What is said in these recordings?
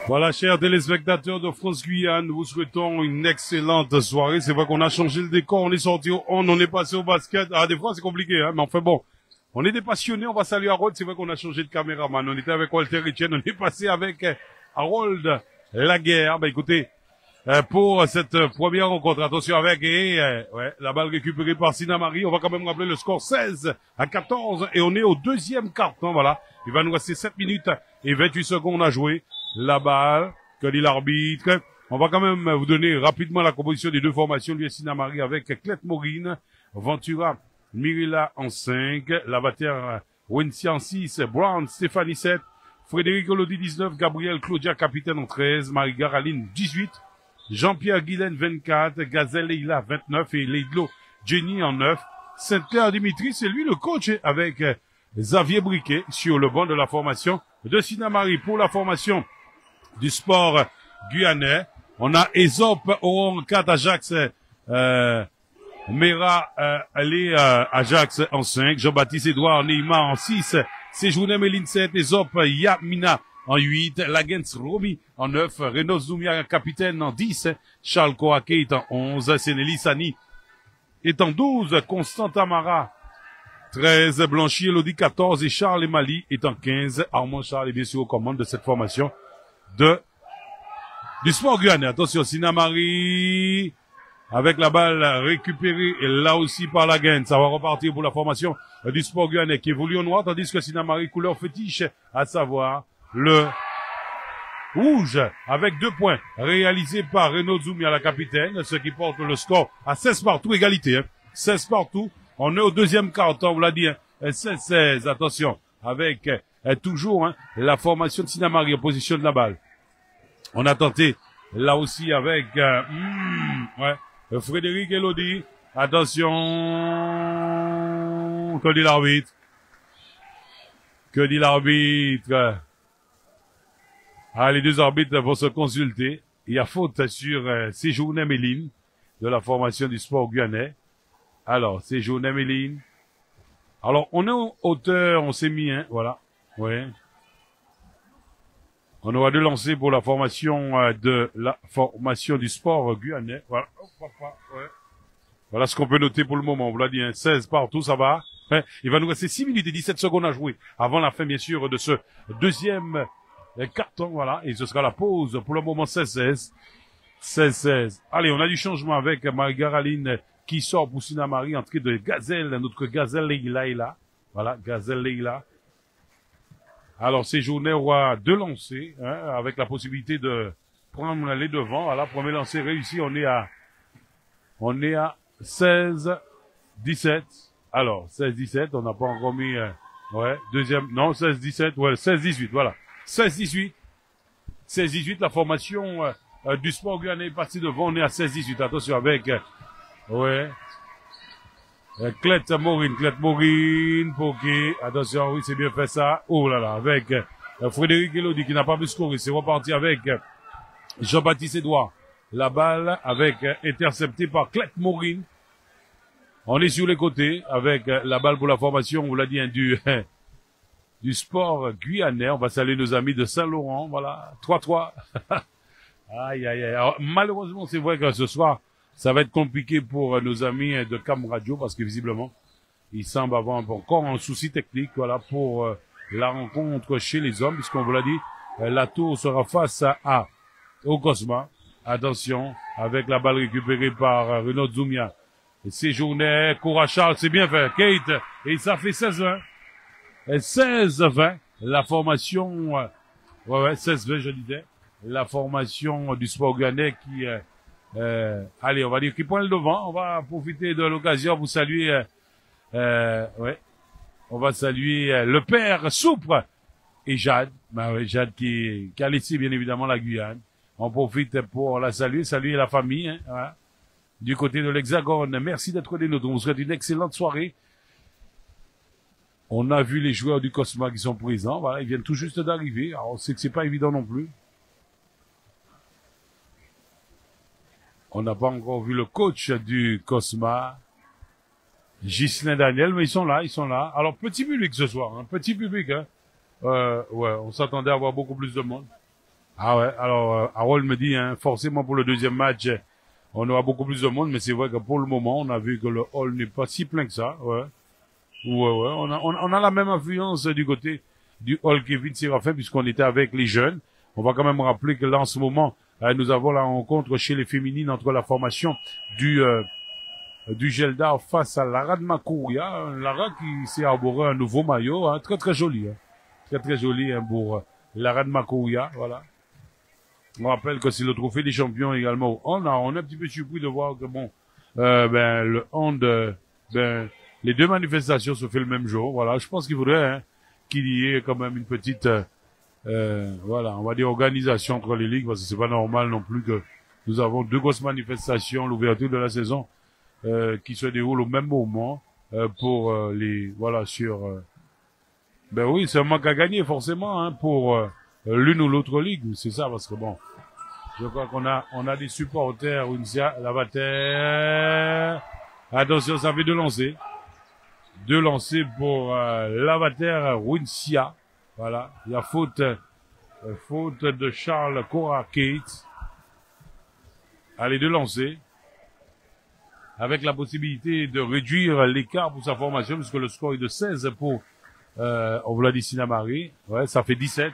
Voilà, chers téléspectateurs de France Guyane, nous vous souhaitons une excellente soirée. C'est vrai qu'on a changé le décor, on est sorti au on est passé au basket. Ah, des fois c'est compliqué, hein, mais enfin bon. On est des passionnés, on va saluer Harold. C'est vrai qu'on a changé de caméraman. On était avec Walter Etienne, on est passé avec Harold Laguerre. Ben écoutez, pour cette première rencontre, attention avec la balle récupérée par Sinamari. On va quand même rappeler le score 16-14 et on est au deuxième quart-temps. Voilà, il va nous rester 7 minutes et 28 secondes à jouer. La balle, que dit l'arbitre. On va quand même vous donner rapidement la composition des deux formations. L'US Sinamari avec Clette Maureen, Ventura Mirilla en 5, Lavater Wensi en 6, Brown Stéphanie 7, Frédéric Olodi 19, Gabriel Claudia capitaine en 13, Marie-Garaline 18, Jean-Pierre Guilaine 24, Gazelle Leila 29 et Leidlo Jenny en 9. Saint-Clair Dimitri, c'est lui le coach avec Xavier Briquet sur le banc de la formation de Sinamari. Pour la formation du sport guyanais, on a Aesop Oron 4, Ajax Mera Ali Ajax en 5, Jean-Baptiste Edouard Neymar en 6, Séjourné Méline 7, Aesop Yamina en 8, Lagens Romy en 9, Renaud Zoumia capitaine en 10, Charles Kouake est en 11, Sénélie Sani est en 12, Constant Amara 13, Blanchier Elodie 14 et Charles Emali est en 15. Armand Charles est bien sûr aux commandes de cette formation du sport guyanais. Attention, Sinamari avec la balle récupérée et là aussi par la gaine. Ça va repartir pour la formation du sport guyanais qui évolue au noir, tandis que Sinamari couleur fétiche, à savoir le rouge avec 2 points réalisés par Renaud Zoumia la capitaine, ce qui porte le score à 16 partout, égalité, hein. 16 partout. On est au deuxième quart-temps, on vous l'a dit, hein. 16-16, attention, avec toujours la formation de Sinamari en position de la balle. On a tenté là aussi avec Frédéric Elodie. Attention, que dit l'arbitre? Que dit l'arbitre? Ah, les deux arbitres vont se consulter. Il y a faute sur Séjourné Méline de la formation du sport guyanais. Alors, Séjourné Méline. Alors, on est en hauteur, on s'est mis, voilà. Ouais. On aura deux lancers pour la formation de la formation du sport guyanais. Voilà. Ouais. Voilà ce qu'on peut noter pour le moment. On vous l'a dit, 16 partout, ça va. Ouais. Il va nous rester 6 minutes et 17 secondes à jouer avant la fin, bien sûr, de ce deuxième carton. Voilà. Et ce sera la pause pour le moment 16-16. 16-16. Allez, on a du changement avec Marie-Garaline qui sort pour Sinamari, entrée de Gazelle, notre Gazelle Leila est là. Voilà, Gazelle Leila. Alors, ces journées aura 2 lancers, avec la possibilité de prendre les devants. Voilà, premier lancer réussi, on est à 16-17. Alors, 16-17, on n'a pas encore mis, deuxième, non, 16-17, 16-18, voilà. 16-18. 16-18, la formation, du sport guyanais est passée devant, on est à 16-18. Attention avec, Clette Maureen, Poké. Attention, oui, c'est bien fait ça. Oh là là, avec Frédéric Elodie qui n'a pas pu scorer. C'est reparti avec Jean-Baptiste Edouard. La balle avec interceptée par Clette Maureen. On est sur les côtés avec la balle pour la formation, on vous l'a dit, du sport guyanais. On va saluer nos amis de Saint-Laurent. Voilà, 3-3. Aïe, aïe, aïe. Alors, malheureusement, c'est vrai que ce soir, ça va être compliqué pour nos amis de Cam Radio parce que visiblement, ils semblent avoir encore un souci technique, voilà, pour la rencontre chez les hommes, puisqu'on vous l'a dit, la tour sera face au Cosma. Attention, avec la balle récupérée par Renaud Zoumia. Séjourné, Cora Charles, c'est bien fait, Kate, et ça fait 16-20. 16-20, la formation, 16-20, je disais, la formation du sport guyanais qui, allez, on va dire qu'il prend le devant. On va profiter de l'occasion pour saluer, on va saluer le père Soupre et Jade. Jade qui a laissé bien évidemment la Guyane. On profite pour la saluer la famille, voilà, du côté de l'Hexagone. Merci d'être des nôtres. On vous souhaite une excellente soirée. On a vu les joueurs du Cosma qui sont présents. Voilà, ils viennent tout juste d'arriver. Alors, on sait que c'est pas évident non plus. On n'a pas encore vu le coach du Cosma, Ghislain Daniel, mais ils sont là. Alors, petit public ce soir, petit public, on s'attendait à avoir beaucoup plus de monde. Ah ouais, alors Harold me dit, hein, forcément pour le deuxième match, on aura beaucoup plus de monde, mais c'est vrai que pour le moment, on a vu que le hall n'est pas si plein que ça. Ouais, ouais, on a la même influence du côté du hall Kevin Séraphin, puisqu'on était avec les jeunes. On va quand même rappeler que là, en ce moment, nous avons la rencontre chez les féminines entre la formation du Gelda face à Lara de Makouria. Lara qui s'est arboré un nouveau maillot, hein, très très joli. Hein. Très très joli hein, pour Lara de Makouria, voilà. On rappelle que c'est le trophée des champions également. On est un petit peu surpris de voir que bon, le hand, les deux manifestations se fait le même jour. Voilà, je pense qu'il faudrait hein, qu'il y ait quand même une petite, voilà, on va dire organisation entre les ligues parce que c'est pas normal non plus que nous avons deux grosses manifestations, l'ouverture de la saison qui se déroule au même moment pour les, voilà, sur, ben oui, c'est un manque à gagner forcément hein, pour l'une ou l'autre ligue, c'est ça parce que bon. Je crois qu'on a des supporters, Winsia, Lavater. Attention, ça fait deux lancers. Deux lancers pour Lavater, Winsia. Voilà. Il y a faute de Charles Cora-Kate. Allez, deux lancers. Avec la possibilité de réduire l'écart pour sa formation, puisque le score est de 16 pour, on vous l'a dit, Sinamari. Ouais, ça fait 17.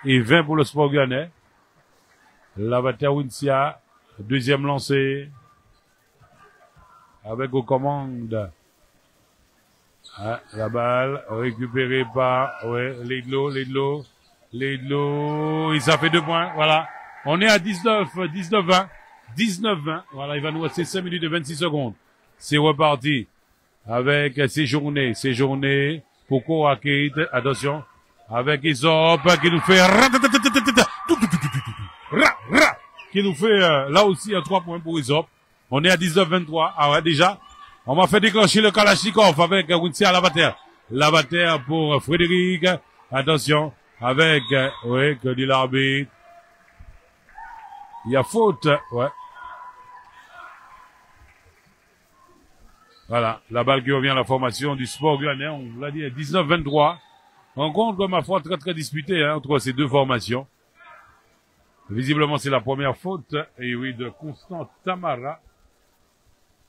Et 20 pour le Sport Gannais. Lavater Winsia, deuxième lancé, avec aux commandes. Ah, la balle récupérée par Laidlaw, et ça fait 2 points, voilà. On est à 19-20, voilà, il va nous rester 5 minutes et 26 secondes. C'est reparti avec ces journées pour Korakate, attention, avec Isop qui nous fait qui nous fait là aussi un 3 points pour Isop. On est à 19-23. Ah ouais, déjà. On m'a fait déclencher le Kalachnikov avec Winsia Lavater. Lavater pour Frédéric. Attention. Avec, que dit l'arbitre. Il y a faute. Ouais. Voilà. La balle qui revient à la formation du Sport Gannais. On vous l'a dit, 19-23. Rencontre, ma foi, très très disputée, hein, entre ces deux formations. Visiblement, c'est la première faute, et oui, de Constant Tamara.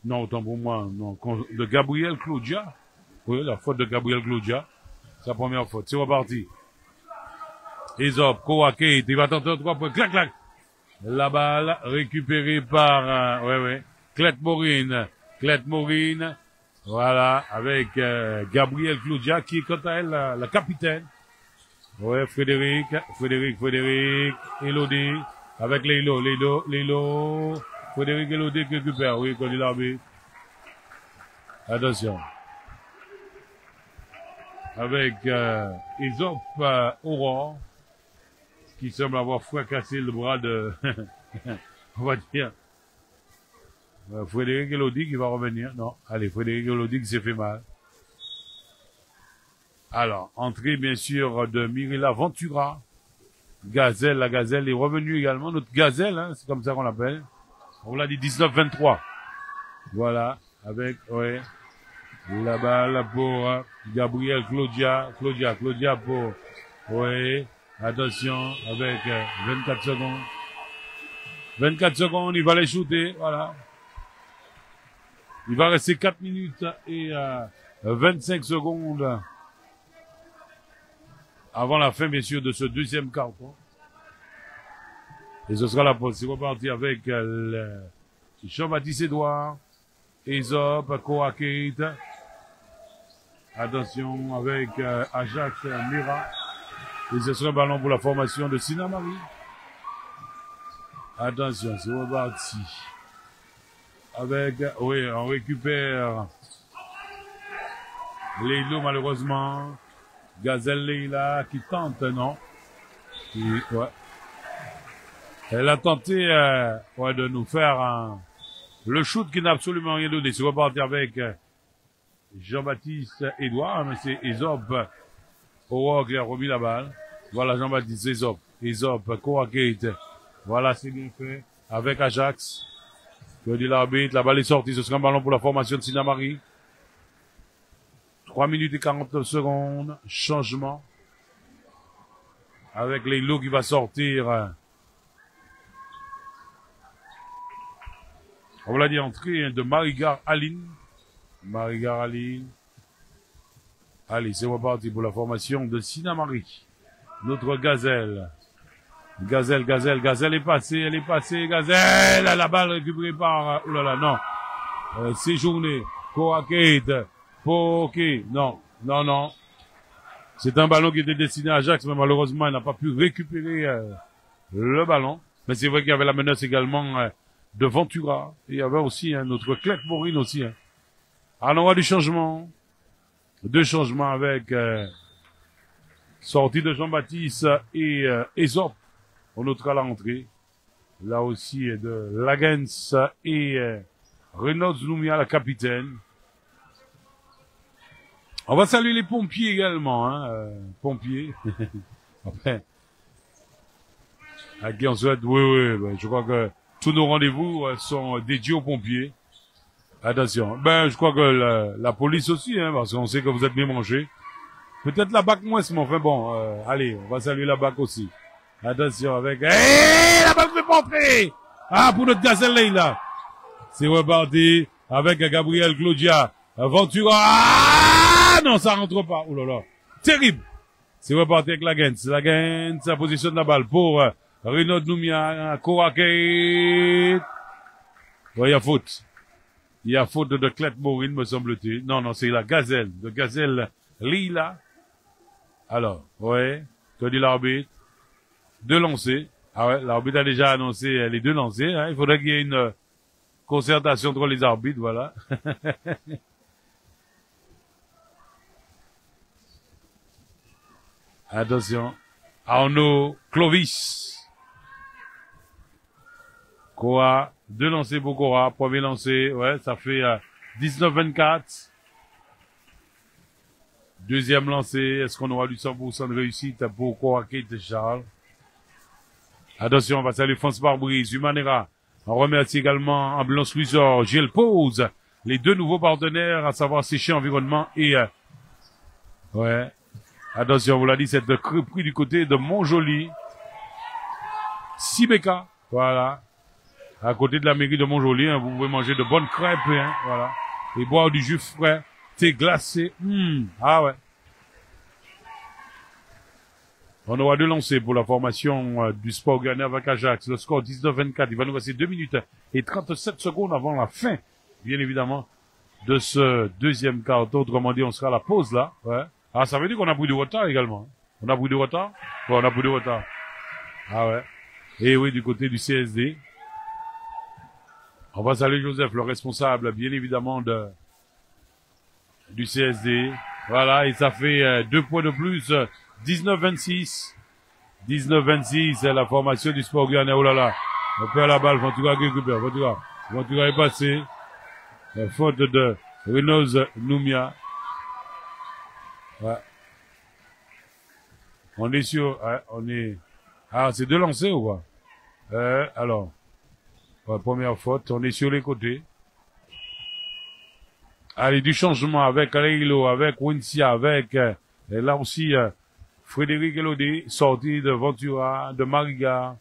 Non, autant pour moi, non, de Gabriel Claudia. Oui, la faute de Gabriel Claudia. C'est la première faute. C'est reparti. Isop, Koakate, il va tenter un 3 points. Clac, clac. La balle récupérée par, Clette Maureen. Voilà, avec Gabriel Claudia, qui est quant à elle la capitaine. Ouais, Frédéric, Elodie, avec Lélo, Frédéric Elodie qui récupère, oui, quand il l'arbitre. Attention. Avec Isop Aurore, qui semble avoir fracassé le bras de, on va dire, Frédéric Elodie qui va revenir. Non, allez, Frédéric Elodie qui s'est fait mal. Alors, entrée bien sûr de Mirella Ventura. Gazelle, la Gazelle est revenue également. Notre Gazelle, hein, c'est comme ça qu'on l'appelle. On l'a dit 19-23. Voilà, avec, la balle pour Gabriel Claudia pour, attention, avec 24 secondes. 24 secondes, il va les shooter, voilà. Il va rester 4 minutes et 25 secondes avant la fin, bien sûr, de ce deuxième carton. Et ce sera la pause. C'est reparti avec Jean-Baptiste Edouard, Isop, Korakate. Attention avec Ajax Mira. Et ce sera un ballon pour la formation de Sinamari. Attention, c'est reparti. Avec, on récupère Leilo malheureusement. Gazelle Leila qui tente, non? Elle a tenté de nous faire le shoot qui n'a absolument rien donné. C'est reparti avec Jean-Baptiste Edouard, mais c'est Isop Aurore qui a remis la balle. Voilà Jean-Baptiste, Isop, Korakate. Voilà, c'est bien fait. Avec Ajax. Que dit l'arbitre? La balle est sortie. Ce sera un ballon pour la formation de Sinamari. 3 minutes et 49 secondes. Changement. Avec Leilo qui va sortir On vous l'a dit, entrée de Marigar Aline. Marigar Aline. Allez, c'est reparti pour la formation de Sinamari. Notre gazelle. Gazelle est passée, Gazelle, la balle récupérée par, oulala, non. Séjourné, Korakate, Poké, non. C'est un ballon qui était destiné à Ajax, mais malheureusement, il n'a pas pu récupérer le ballon. Mais c'est vrai qu'il y avait la menace également de Ventura. Et il y avait aussi notre Clef Morine aussi. Alors, on voit du changement. Deux changements avec sortie de Jean-Baptiste et Aesop. On notera l'entrée. Là aussi de Lagens et Reynolds Noumia, la capitaine. On va saluer les pompiers également, pompiers. Enfin, à qui on souhaite, oui, je crois que tous nos rendez-vous sont dédiés aux pompiers. Attention, je crois que la police aussi, parce qu'on sait que vous êtes bien mangés. Peut-être la BAC moins, mais enfin bon, allez, on va saluer la BAC aussi. Attention avec, la BAC fait pas entrer! Ah, pour notre gazelle là. C'est reparti avec Gabriel Claudia. Ventura. Ah, non, ça rentre pas. Oh là là. Terrible. C'est reparti avec Lagens. Lagens, ça positionne la balle pour Renaud Noumia, Korakate. Ouais, il y a faute. Il y a faute de Clet Morin, me semble-t-il. Non, c'est la gazelle. De gazelle Lila. Alors, ouais. Que dit l'arbitre? Deux lancers. Ah ouais, l'arbitre a déjà annoncé les deux lancers. Il faudrait qu'il y ait une concertation entre les arbitres, voilà. Attention. Arnaud Clovis. Cora. Deux lancers pour Cora. Premier lancé. Ouais, ça fait 19-24. Deuxième lancé. Est-ce qu'on aura du 100% de réussite pour Cora Kate Charles? Attention, on va saluer France Barbrise, Humanera. On remercie également Ambulance Louisor, Gilles Pose, les deux nouveaux partenaires, à savoir Séché Environnement et, ouais. Attention, on vous l'a dit, c'est pris du côté de Montjoli. Sibeka, voilà. À côté de la mairie de Montjoli, vous pouvez manger de bonnes crêpes, voilà. Et boire du jus frais, thé glacé, ah ouais. On aura deux lancers pour la formation du sport gagné avec Ajax. Le score 19-24. Il va nous rester 2 minutes et 37 secondes avant la fin, bien évidemment, de ce deuxième quart. Autrement dit, on sera à la pause là. Ouais. Ah, ça veut dire qu'on a pris du retard également. On a pris du retard? Ouais, on a pris du retard. Ah ouais. Et oui, du côté du CSD. On va saluer Joseph, le responsable, bien évidemment, du CSD. Voilà, et ça fait 2 points de plus. 19-26. 19-26, c'est la formation du sport guyanais. Oh là là. On perd la balle. Ventura récupère. Ventura est passé. La faute de Reynolds Noumia. Ouais. On est sur, c'est deux lancers ou quoi? Alors. Ouais, première faute. On est sur les côtés. Allez, du changement avec Leilo, avec Wincia, avec, et là aussi, Frédéric Elodé, sorti de Ventura, de Mariga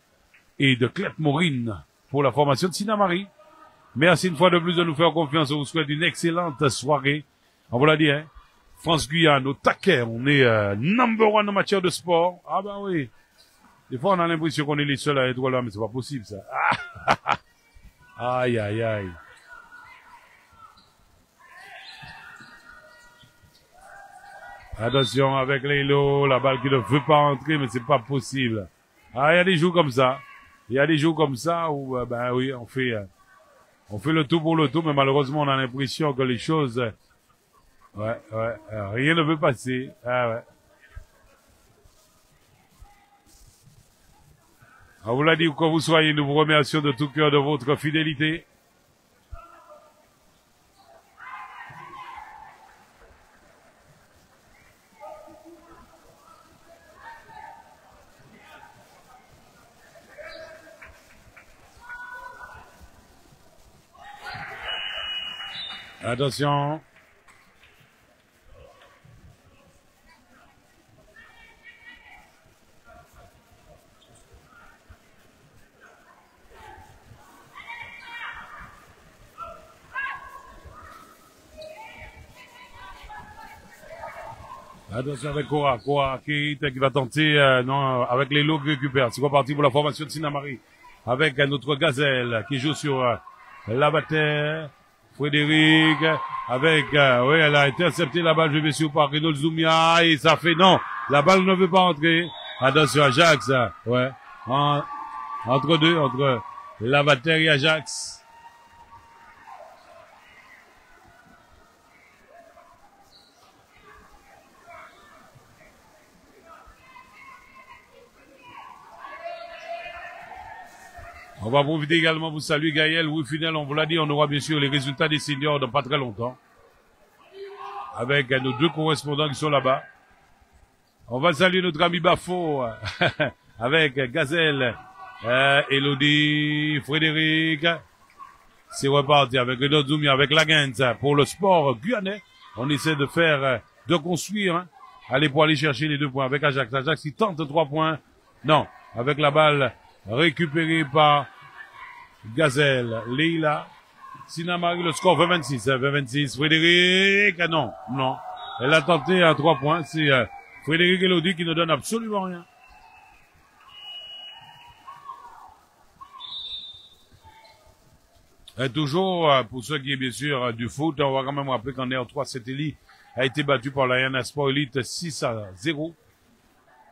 et de Clef Morine pour la formation de Sinamari. Merci une fois de plus de nous faire confiance. On vous souhaite une excellente soirée. On vous l'a dit, France-Guyane au taquet. On est number one en matière de sport. Ah ben oui. Des fois, on a l'impression qu'on est les seuls à être là, mais c'est pas possible, ça. Aïe, aïe, aïe. Attention avec Leilo, la balle qui ne veut pas entrer, mais c'est pas possible. Ah, il y a des jours comme ça. Il y a des jours comme ça où, oui, on fait le tout pour le tout, mais malheureusement, on a l'impression que les choses, rien ne veut passer. Ah ouais. On vous l'a dit, où que vous soyez, nous vous remercions de tout cœur de votre fidélité. Attention. Attention avec Cora. Cora qui va tenter, non, avec les lots qui récupèrent. C'est reparti pour la formation de Sinamari. Avec notre Gazelle qui joue sur la bataille. Frédéric, avec, oui, elle a intercepté la balle, je vais sur par Renaud Zoumia, et ça fait non. La balle ne veut pas entrer. Attention, Ajax, ouais. Entre deux, entre Lavater et Ajax. On va profiter également pour saluer Gaël. Oui, final, on vous l'a dit, on aura bien sûr les résultats des seniors dans pas très longtemps. Avec nos deux correspondants qui sont là-bas. On va saluer notre ami Bafo avec Gazelle, Elodie, Frédéric. C'est reparti avec Renaud Zoumi, avec Lagens pour le sport guyanais. On essaie de faire, de construire, hein. Allez pour aller chercher les 2 points avec Ajax. Ajax qui tente 3 points. Non, avec la balle récupérée par Gazelle, Leila, Sinamari, le score 20-26, 20-26, Frédéric, non, non. Elle a tenté à 3 points, c'est Frédéric Elodie qui ne donne absolument rien. Et toujours, pour ceux qui est bien sûr du foot, on va quand même rappeler qu'en R3, Saint-Élie a été battu par la Yana Sport Elite 6-0.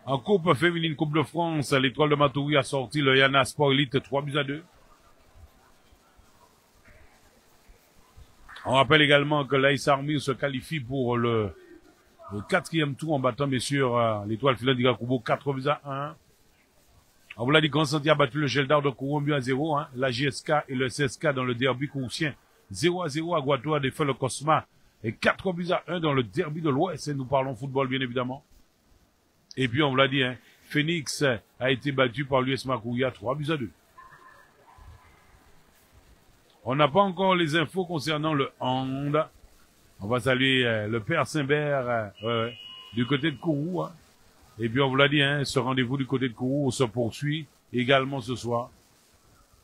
En Coupe féminine, Coupe de France, l'Étoile de Matoury a sorti le Yana Sport Elite 3-2. On rappelle également que l'Aïs Army se qualifie pour le 4e tour en battant bien sûr l'Étoile filante d'Igakubo 4-1. On vous l'a dit, Constantin a battu le Geldar de Kourou 1-0, hein. La JSK et le CSK dans le derby kourousien 0-0. Aguato a défait le Cosma et 4-1 dans le derby de l'Ouest. Nous parlons football bien évidemment. Et puis on vous l'a dit, hein, Phoenix a été battu par l'US Makouya 3-2. On n'a pas encore les infos concernant le hand. On va saluer le père Saint-Bert du côté de Kourou. Hein. Et puis on vous l'a dit, hein, ce rendez-vous du côté de Kourou se poursuit également ce soir.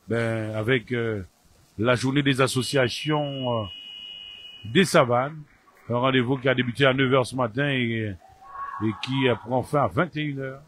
Ben, avec la journée des associations des Savanes. Un rendez-vous qui a débuté à 9h ce matin et qui prend fin à 21h.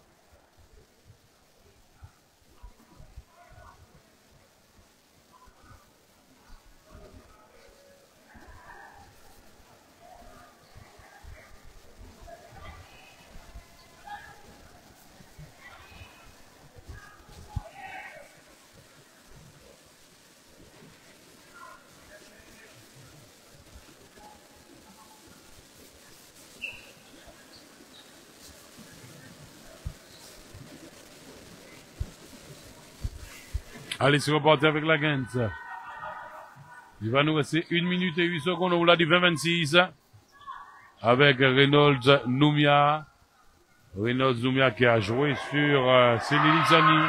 Allez, c'est reparti avec la Gens. Il va nous rester 1 minute et 8 secondes. On vous l'a dit 20-26. Avec Reynolds Noumia. Reynolds Noumia qui a joué sur Sénélie Sani.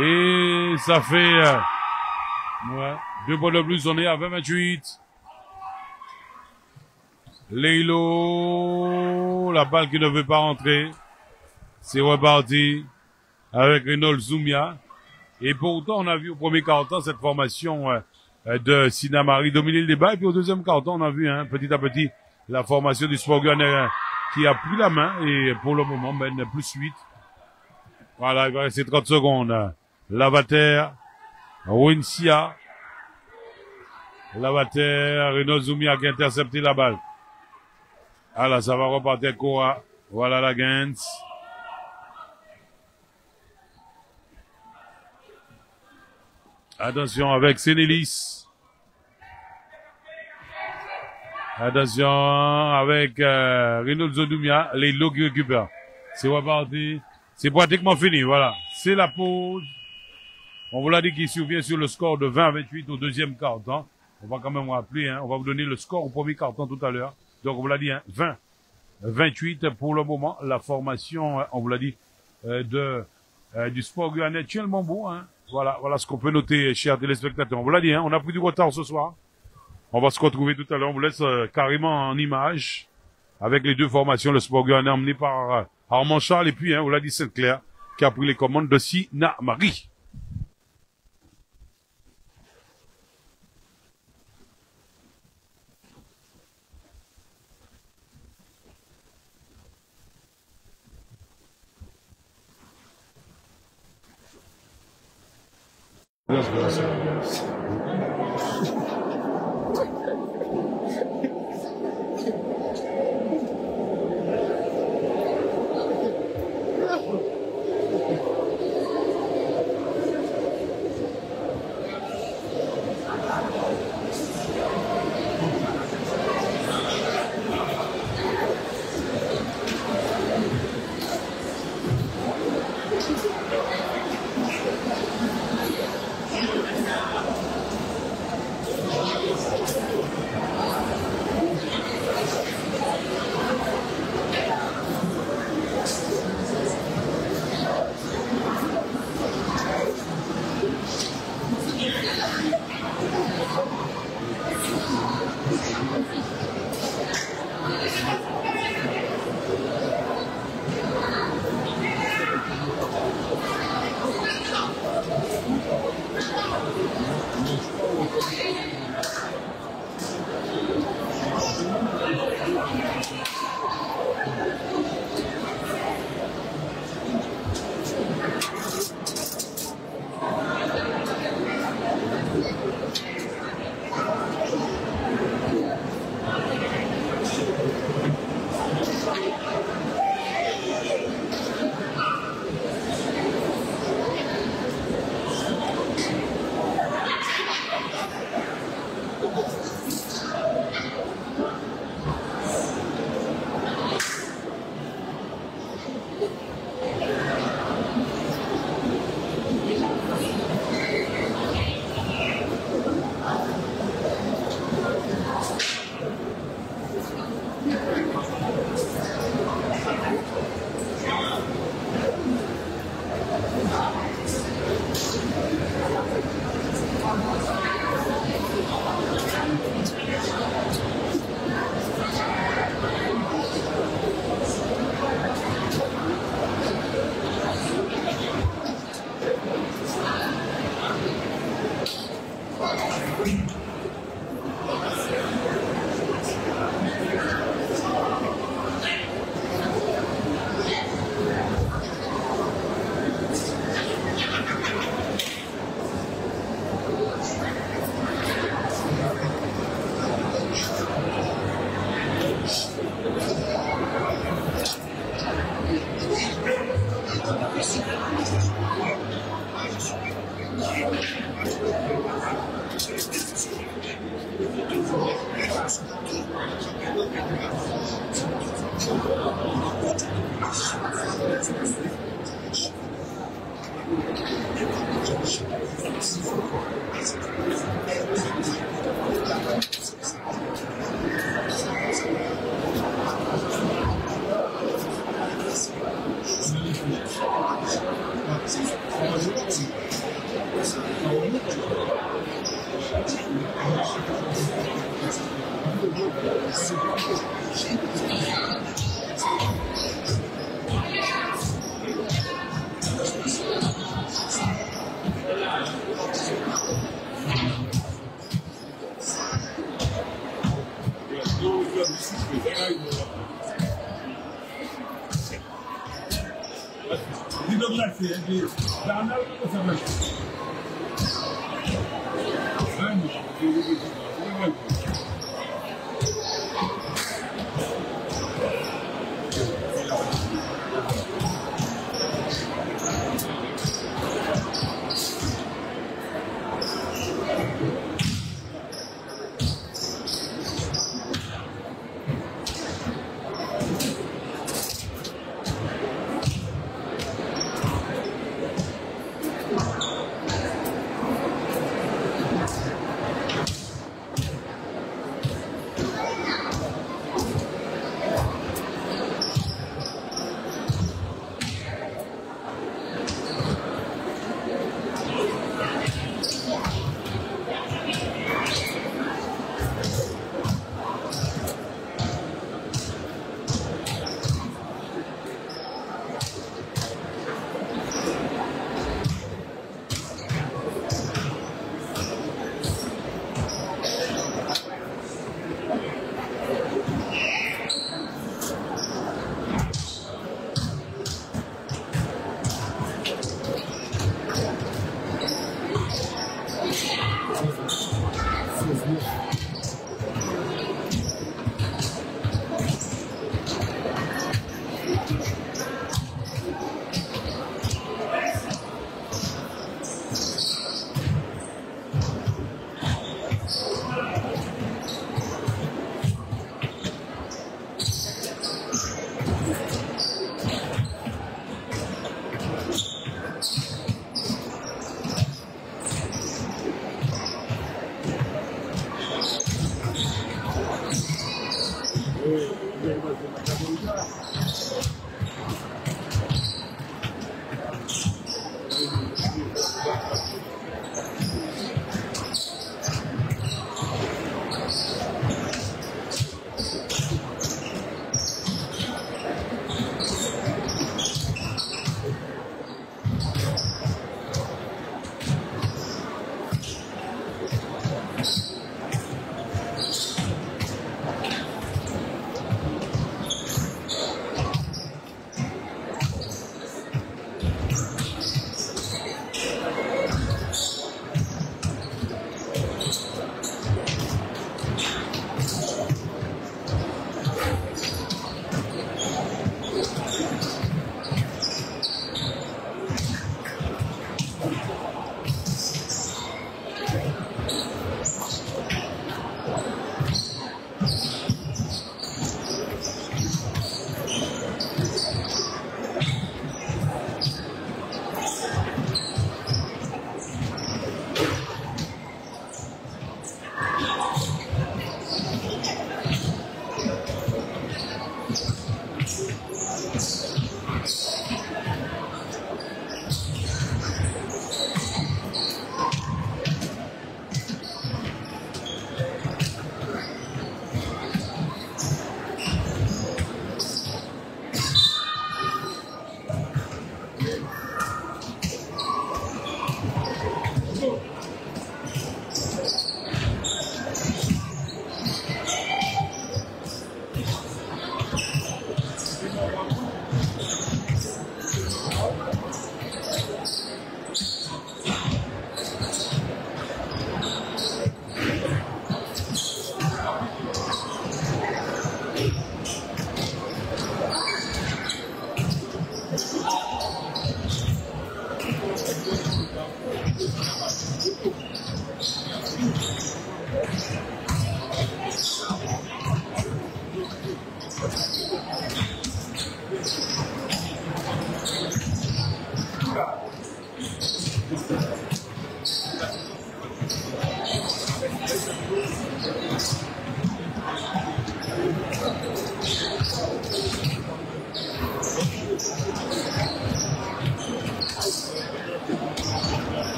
Et ça fait 2 points de plus. On est à 20-28. Leilo. La balle qui ne veut pas rentrer. C'est reparti avec Reynolds Noumia. Et pourtant, on a vu au premier quart-temps cette formation de Sinamari dominer le débat. Et puis au deuxième quart-temps, on a vu petit à petit la formation du Sport Guyanais qui a pris la main et pour le moment mène plus 8. Voilà, il va rester 30 secondes. Lavater, Winsia, Lavater, Renaud Zoumia qui a intercepté la balle. Alors, ça va repartir Koa. Voilà la Gens. Attention avec Sénélis. Attention avec Renaud Zoumia, les lots qui récupèrent. C'est reparti. C'est pratiquement fini, voilà. C'est la pause. On vous l'a dit qu'il survient sur le score de 20-28 au deuxième quart-temps. On va quand même rappeler, hein, on va vous donner le score au premier quart-temps tout à l'heure. Donc on vous l'a dit, 20-28 pour le moment. La formation, on vous l'a dit, du Sport Guyanais tellement beau, hein. Voilà ce qu'on peut noter, chers téléspectateurs. On vous l'a dit, hein, on a pris du retard ce soir. On va se retrouver tout à l'heure. On vous laisse carrément en image avec les deux formations. Le Sport Guyanais emmené par Armand Charles et puis, on l'a dit, Sainte-Claire qui a pris les commandes de Sinamari. Gracias, gracias.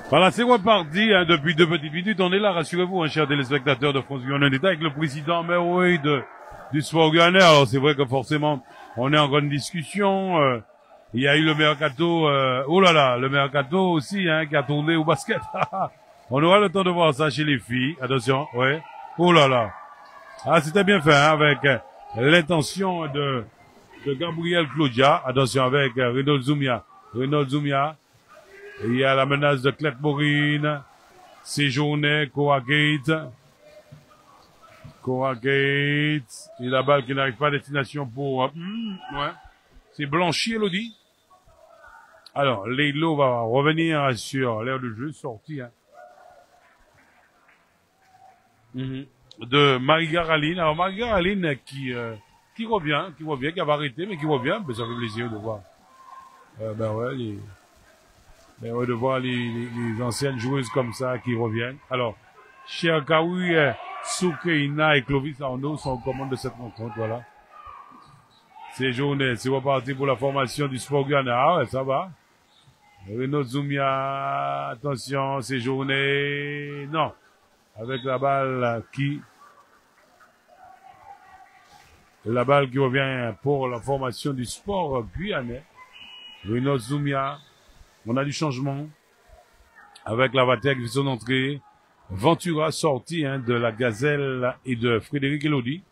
Voilà, c'est reparti, hein, depuis 2 petites minutes. On est là, rassurez-vous, hein, chers téléspectateurs de France Guyane. On est avec le président Meroui du sport guyanais. Alors, c'est vrai que forcément, on est en grande discussion. Il y a eu le mercato, oh là là, le mercato aussi, hein, qui a tourné au basket. On aura le temps de voir ça chez les filles. Attention, ouais. Oh là là. Ah, c'était bien fait, hein, avec l'intention de Gabriel Claudia. Attention, avec Renaud Zoumia. Il y a la menace de Clette Maureen, Séjourné, Cora Gate, et la balle qui n'arrive pas à destination pour, ouais. C'est Blanchi, Elodie. Alors, Leilo va revenir sur l'aire de jeu, sortie, hein. De Marie-Garaline. Alors, Marie-Garaline qui revient, qui avait arrêté, mais qui revient, ben, ça fait plaisir de voir. De voir les anciennes joueuses comme ça qui reviennent. Alors, Cherkaoui, Soukeina et Clovis Arnaud sont aux commandes de cette rencontre, voilà. C'est journée, c'est reparti pour la formation du sport Guyana. Ah ouais, ça va. Renaud Zoumia, attention, c'est journée. Non. Avec la balle qui revient pour la formation du sport guyanais. Renaud Zoumia. On a du changement avec la Vatek qui fait son entrée. Ventura sorti, hein, de la Gazelle et de Frédéric Elodie.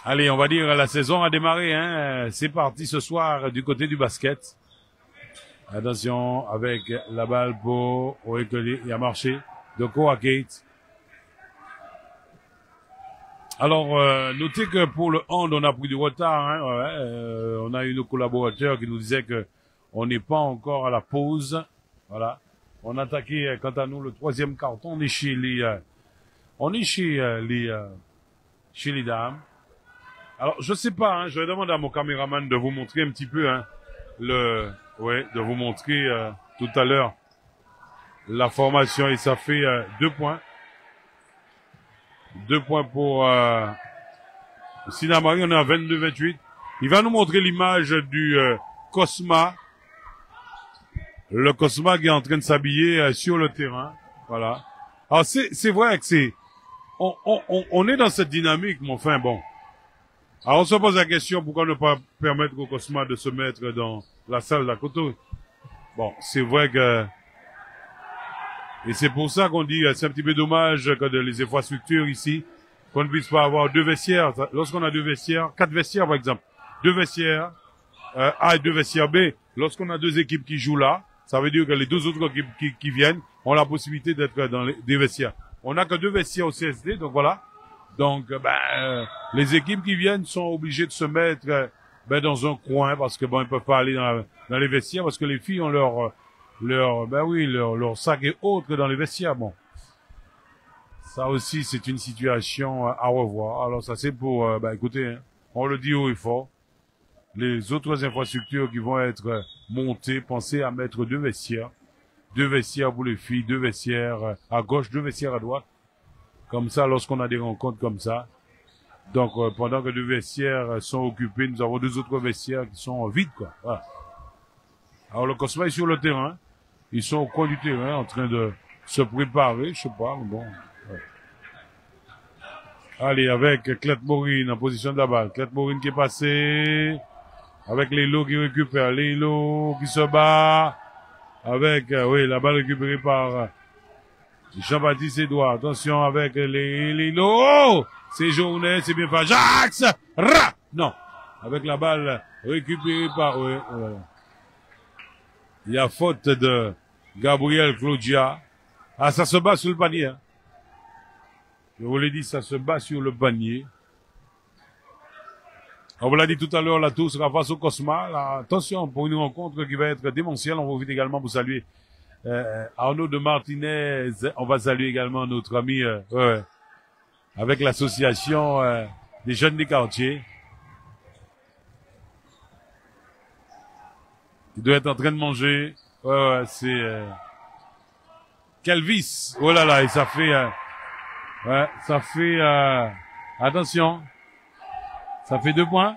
Allez, on va dire la saison a démarré, hein. C'est parti ce soir du côté du basket. Attention avec la balle pour Oekeli, il a marché de Cora Gate. Alors, notez que pour le hand, on a pris du retard, hein, on a eu nos collaborateurs qui nous disaient que on n'est pas encore à la pause. Voilà. On a attaqué, quant à nous, le 3e carton. On est chez les dames. Alors, je sais pas, hein, je vais demander à mon caméraman de vous montrer un petit peu, hein, de vous montrer, tout à l'heure, la formation, et ça fait, 2 points. 2 points pour Sinamari, on est à 22-28. Il va nous montrer l'image du Cosma. Le Cosma qui est en train de s'habiller sur le terrain. Voilà. Alors c'est vrai que on est dans cette dynamique, mais enfin bon. Alors on se pose la question, pourquoi ne pas permettre au Cosma de se mettre dans la salle d'à côté? Bon, c'est vrai que et c'est pour ça qu'on dit, c'est un petit peu dommage que les infrastructures ici, qu'on ne puisse pas avoir 2 vestiaires. Lorsqu'on a 2 vestiaires, 4 vestiaires par exemple, 2 vestiaires A et 2 vestiaires B. Lorsqu'on a 2 équipes qui jouent là, ça veut dire que les 2 autres équipes qui viennent ont la possibilité d'être dans des vestiaires. On n'a que 2 vestiaires au CSD, donc voilà. Donc, les équipes qui viennent sont obligées de se mettre dans un coin parce que ils peuvent pas aller dans les vestiaires parce que les filles ont leur sac et autres dans les vestiaires. Bon, ça aussi c'est une situation à revoir. Alors ça c'est pour, écoutez, hein, on le dit haut et fort. Les autres infrastructures qui vont être montées, pensez à mettre 2 vestiaires. 2 vestiaires pour les filles, 2 vestiaires à gauche, 2 vestiaires à droite. Comme ça, lorsqu'on a des rencontres comme ça. Donc, pendant que 2 vestiaires sont occupés, nous avons 2 autres vestiaires qui sont vides, quoi. Voilà. Alors, le Cosma est sur le terrain. Ils sont au coin du terrain en train de se préparer, je sais pas, mais bon. Ouais. Allez, avec Clette Maureen en position de la balle. Clette Maureen qui est passé. Avec Leilo qui récupère. Leilo qui se bat. Avec, la balle récupérée par Jean-Baptiste Edouard. Attention avec Leilo. Oh! C'est journée, c'est bien fait. Jax! Ra! Non. Avec la balle récupérée par, il y a faute de Gabriel Claudia. Ah, ça se bat sur le panier, hein. Je vous l'ai dit, ça se bat sur le panier. On vous l'a dit tout à l'heure, la tour sera face au Cosma. Là, attention, pour une rencontre qui va être démentielle, on profite également pour saluer Arnaud de Martinez. On va saluer également notre ami avec l'association des jeunes des quartiers. Il doit être en train de manger. C'est Calvis. Oh là là, et ça fait attention. Ça fait 2 points.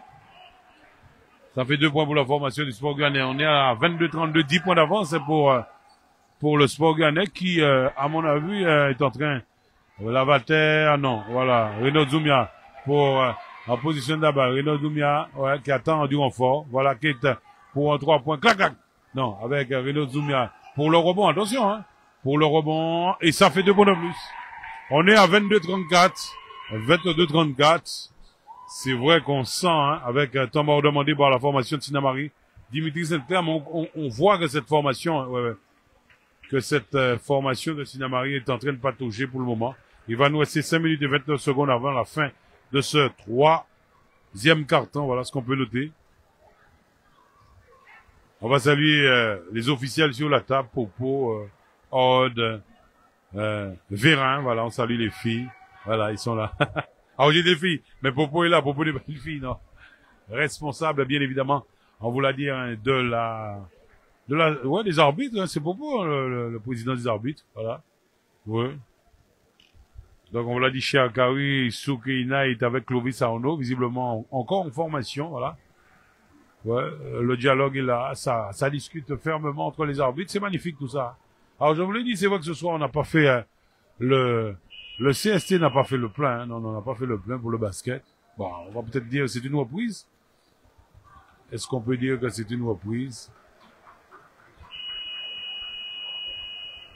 Ça fait 2 points pour la formation du Sport Guyanais. On est à 22-32, 10 points d'avance pour le Sport Guyanais qui, à mon avis, est en train, Lavater, non, voilà, Renaud Zoumia pour, en position d'abord, Renaud Zoumia, ouais, qui attend du renfort, voilà, qui est pour un 3 points, clac, clac. Non, avec Renaud Zoumia pour le rebond, attention, hein, pour le rebond, et ça fait 2 points de plus. On est à 22-34, 22-34. C'est vrai qu'on sent, hein, avec temps mort demandé par la formation de Sinamari, Dimitri Saint-Clair, on voit que cette formation, formation de Sinamari est en train de patauger pour le moment. Il va nous rester 5 minutes et 29 secondes avant la fin de ce 3e quart-temps. Voilà ce qu'on peut noter. On va saluer les officiels sur la table, Popo, Aude, Vérin, voilà, on salue les filles. Voilà, ils sont là. Ah, j'ai des filles, mais Popo est là, Popo n'est pas une fille, non. Responsable, bien évidemment, on vous l'a dit, hein, des arbitres, hein, c'est Popo, hein, le président des arbitres, voilà. Ouais. Donc, on vous l'a dit, chez Akari, Soukeina est avec Clovis Arnaud, visiblement encore en formation, voilà. Ouais, le dialogue est là, ça discute fermement entre les arbitres, c'est magnifique tout ça. Alors, je vous l'ai dit, c'est vrai que ce soir, on n'a pas fait, le CST n'a pas fait le plein, hein. Non, on n'a pas fait le plein pour le basket. Bon, on va peut-être dire que c'est une reprise. Est-ce qu'on peut dire que c'est une reprise?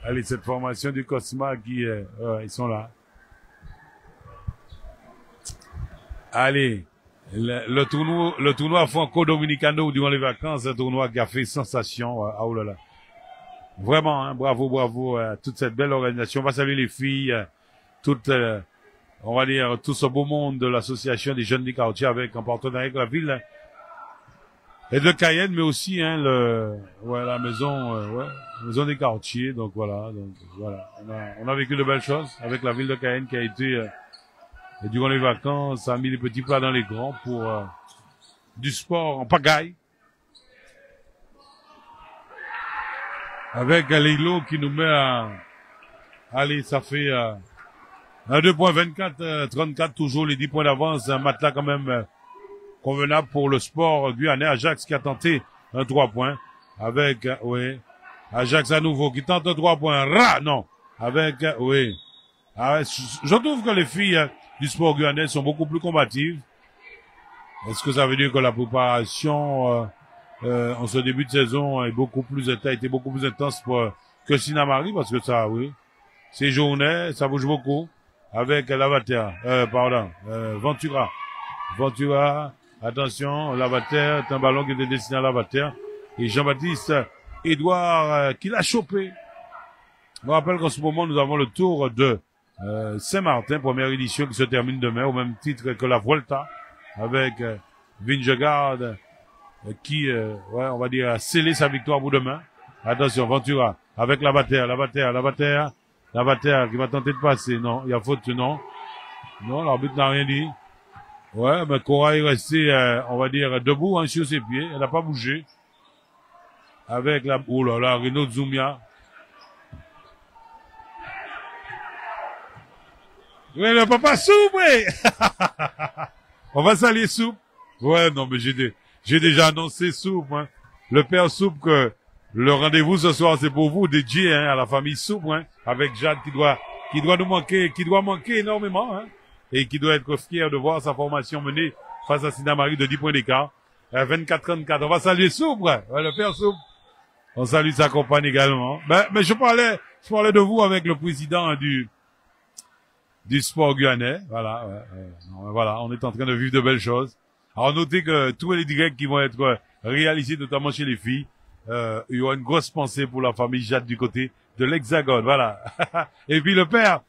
Allez, cette formation du Cosma qui est, ils sont là. Allez, le tournoi franco-dominicano durant les vacances, un tournoi qui a fait sensation. Ah, oh là là. Vraiment, hein, bravo à toute cette belle organisation. On va saluer les filles, on va dire, tout ce beau monde de l'association des jeunes du quartier en partenariat avec la ville et de Cayenne, mais aussi, hein, la maison des quartiers. Donc voilà, on a vécu de belles choses avec la ville de Cayenne qui a été, durant les vacances, a mis les petits plats dans les grands pour du sport en pagaille. Avec Leilo qui nous met à, allez, ça fait, un 2 points 24, 34, toujours les 10 points d'avance, un matelas quand même convenable pour le sport guyanais. Ajax qui a tenté un 3 points avec, Ajax à nouveau qui tente un 3 points. Non, avec, je trouve que les filles du sport guyanais sont beaucoup plus combatives. Est-ce que ça veut dire que la préparation en ce début de saison a été beaucoup plus intense que Sinamari, parce que ça, ces journées, ça bouge beaucoup. Avec Lavater, Ventura, attention, Lavater, c'est un ballon qui était destiné à Lavater. Et Jean-Baptiste Edouard, qui l'a chopé. Je me rappelle qu'en ce moment, nous avons le tour de Saint-Martin, première édition qui se termine demain, au même titre que la Vuelta, avec Vingegaard, qui, on va dire, a scellé sa victoire pour demain. Attention, Ventura, avec Lavater qui va tenter de passer. Non, il y a faute, non. Non, l'arbitre n'a rien dit. Ouais, mais Cora est restée, on va dire, debout, hein, sur ses pieds. Elle n'a pas bougé. Avec oh là là, Renaud Zoumia. Ouais, le papa Soupe, ouais. On va saluer Soupe. Ouais, non, mais j'ai déjà annoncé Soupe, hein. Le père Soupe que le rendez-vous ce soir, c'est pour vous, DJ, hein, à la famille Soupe, hein, avec Jade qui doit nous manquer, qui doit manquer énormément, hein, et qui doit être fier de voir sa formation menée face à Sinamari de 10 points d'écart. 24-34. On va saluer Soupe, ouais, le père Soupe. On salue sa compagne également. Mais je parlais de vous avec le président du sport guyanais. Voilà, voilà, on est en train de vivre de belles choses. Alors, notez que tous les directs qui vont être réalisés, notamment chez les filles, il y aura une grosse pensée pour la famille Jade du côté de l'Hexagone, voilà. Et puis le père,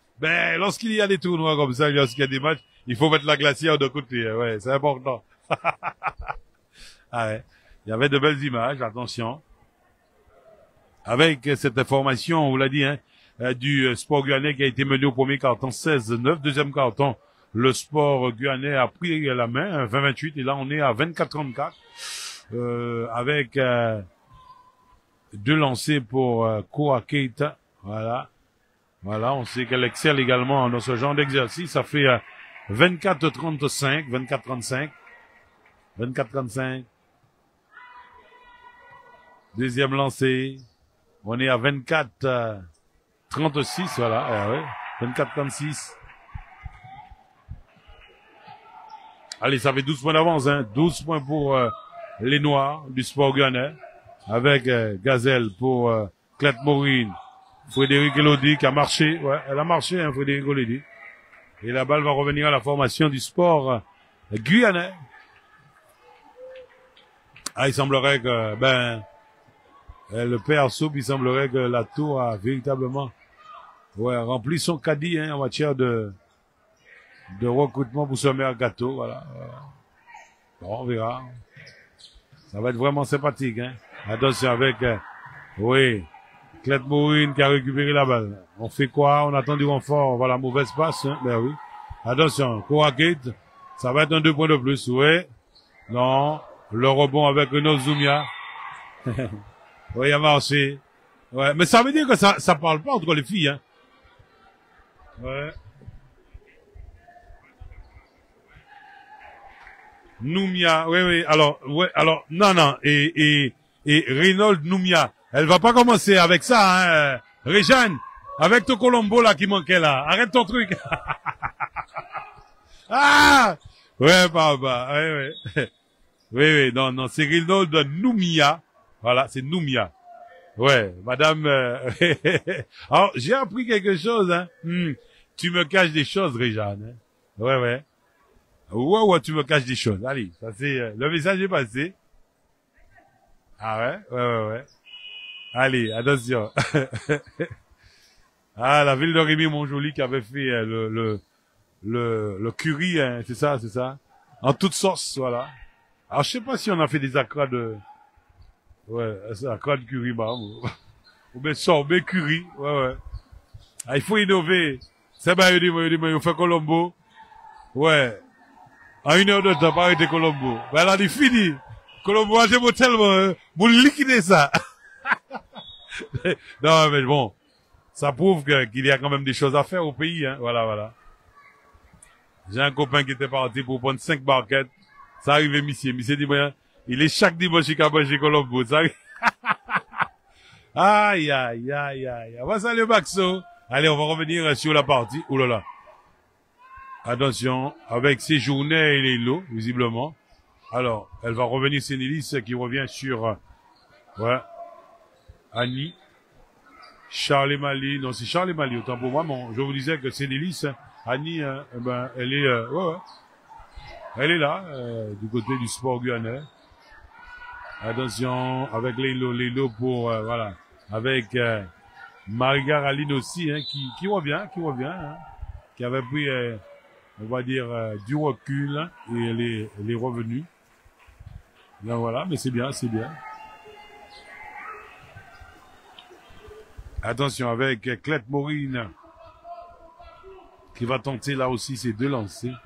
lorsqu'il y a des tournois comme ça, lorsqu'il y a des matchs, il faut mettre la glacière de côté, ouais, c'est important. Ah ouais. Il y avait de belles images, attention. Avec cette information, on vous l'a dit, hein, du sport guyanais qui a été mené au premier carton 16-9, deuxième carton, le sport guyanais a pris la main, 20-28, et là on est à 24-34, avec 2 lancers pour Koa Keita, voilà, on sait qu'elle excelle également dans ce genre d'exercice, ça fait 24-35, Deuxième lancé. On est à 24, 36, voilà. Ouais. 24-36. Allez, ça fait 12 points d'avance, hein. 12 points pour les Noirs du Sport Guyanais. Avec Gazelle pour Clette Maureen. Frédéric Elodie qui a marché. Ouais, elle a marché, hein, Frédéric Elodie. Et la balle va revenir à la formation du Sport Guyanais. Ah, il semblerait que, le père Soupe, il semblerait que la tour a véritablement, rempli son caddie, hein, en matière de recrutement pour ce meilleur gâteau, voilà. Bon, on verra. Ça va être vraiment sympathique, hein. Attention avec, Clette Maureen qui a récupéré la balle. On fait quoi? On attend du renfort. Voilà, mauvaise passe, hein. Ben oui. Attention, Kourakit. Ça va être un 2 points de plus, oui. Non. Le rebond avec Renaud Zoumia. Oui, il a marché. Ouais. Mais ça veut dire que ça parle pas entre les filles, hein. Ouais. Noumia, oui. Alors, non. Et Reynold Noumia. Elle va pas commencer avec ça, hein. Réjeanne, avec ton Colombo, là, qui manquait, là. Arrête ton truc. Ah! Ouais, ouais. Oui, non, c'est Reynold Noumia. Voilà, c'est Noumia. Ouais, madame, Alors, j'ai appris quelque chose, hein. Tu me caches des choses, Réjeanne, hein. Ouais. Ouais, tu me caches des choses. Allez, ça c'est, le message est passé. Ah ouais. Allez, attention. Ah, la ville de Rémy-Montjoly qui avait fait le curry, hein, c'est ça. En toute sauce, voilà. Alors, je sais pas si on a fait des acras de, acras de curry, ou bien sorbet curry, ouais. Ah, il faut innover. C'est bien, il fait Colombo. Ouais. En 1 heure de temps, pas arrêter Colombo. Ben là, il est fini. Colombo a été tellement, vous liquider ça. Non, mais bon. Ça prouve qu'il y a quand même des choses à faire au pays, hein. Voilà. J'ai un copain qui était parti pour prendre 5 barquettes. Ça arrivait, monsieur dit, il est chaque dimanche chez Colombo. Ça arrive. Aïe. On va saluer Maxo. Allez, on va revenir sur la partie. Ouh là là. Attention, avec ses journées et les lots, visiblement. Alors, elle va revenir, c'est Nélis qui revient sur, Annie. Charles Mali, non, c'est Charles Mali, autant pour moi, bon, je vous disais que c'est Nélis, Annie, elle est, elle est là, du côté du Sport Guyanais. Attention, avec les lots pour, avec, Marie-Gare Aline aussi, hein, qui revient, hein, qui avait pris, on va dire, du recul, hein, et elle est revenue. Là, voilà, mais c'est bien. Attention avec Clette Maureen, qui va tenter là aussi ses 2 lancers.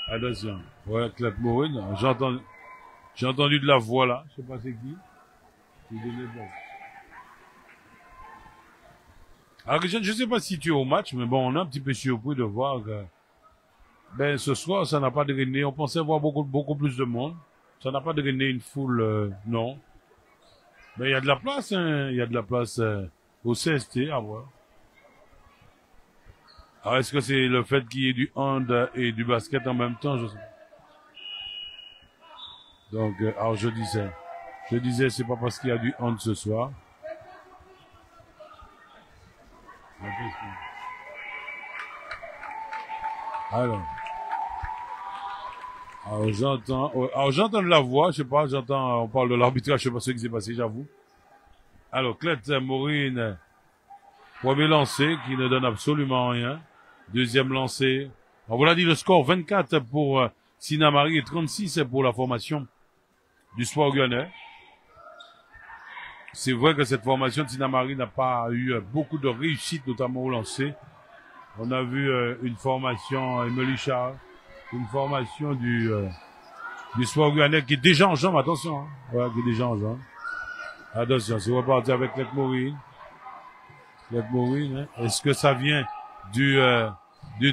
Attention. Ouais, Clette Maureen, j'ai entendu de la voix là, je sais pas c'est qui. Alors, je ne sais pas si tu es au match, mais bon, on est un petit peu surpris de voir que, ce soir, ça n'a pas drainé. On pensait voir beaucoup plus de monde. Ça n'a pas drainé une foule, non. Mais il y a de la place, hein. Il y a de la place, au CST, à voir. Alors, est-ce que c'est le fait qu'il y ait du hand et du basket en même temps? Je sais pas. Donc, alors je disais, c'est pas parce qu'il y a du hand ce soir. Alors j'entends de la voix, je sais pas, on parle de l'arbitrage, je sais pas ce qui s'est passé, j'avoue. Alors, Clette Maureen, premier lancé, qui ne donne absolument rien. Deuxième lancé. On vous l'a dit, le score 24 pour Sinamari et 36 pour la formation du Sport Guyanais. C'est vrai que cette formation de Sinamari n'a pas eu beaucoup de réussite, notamment au lancer. On a vu une formation Emily Charles, une formation du Sport Guyanais qui est déjà en jambe, attention, hein. Ouais, qui est déjà en jambe. Attention, c'est reparti avec Clette Maureen. Hein. Est-ce que ça vient du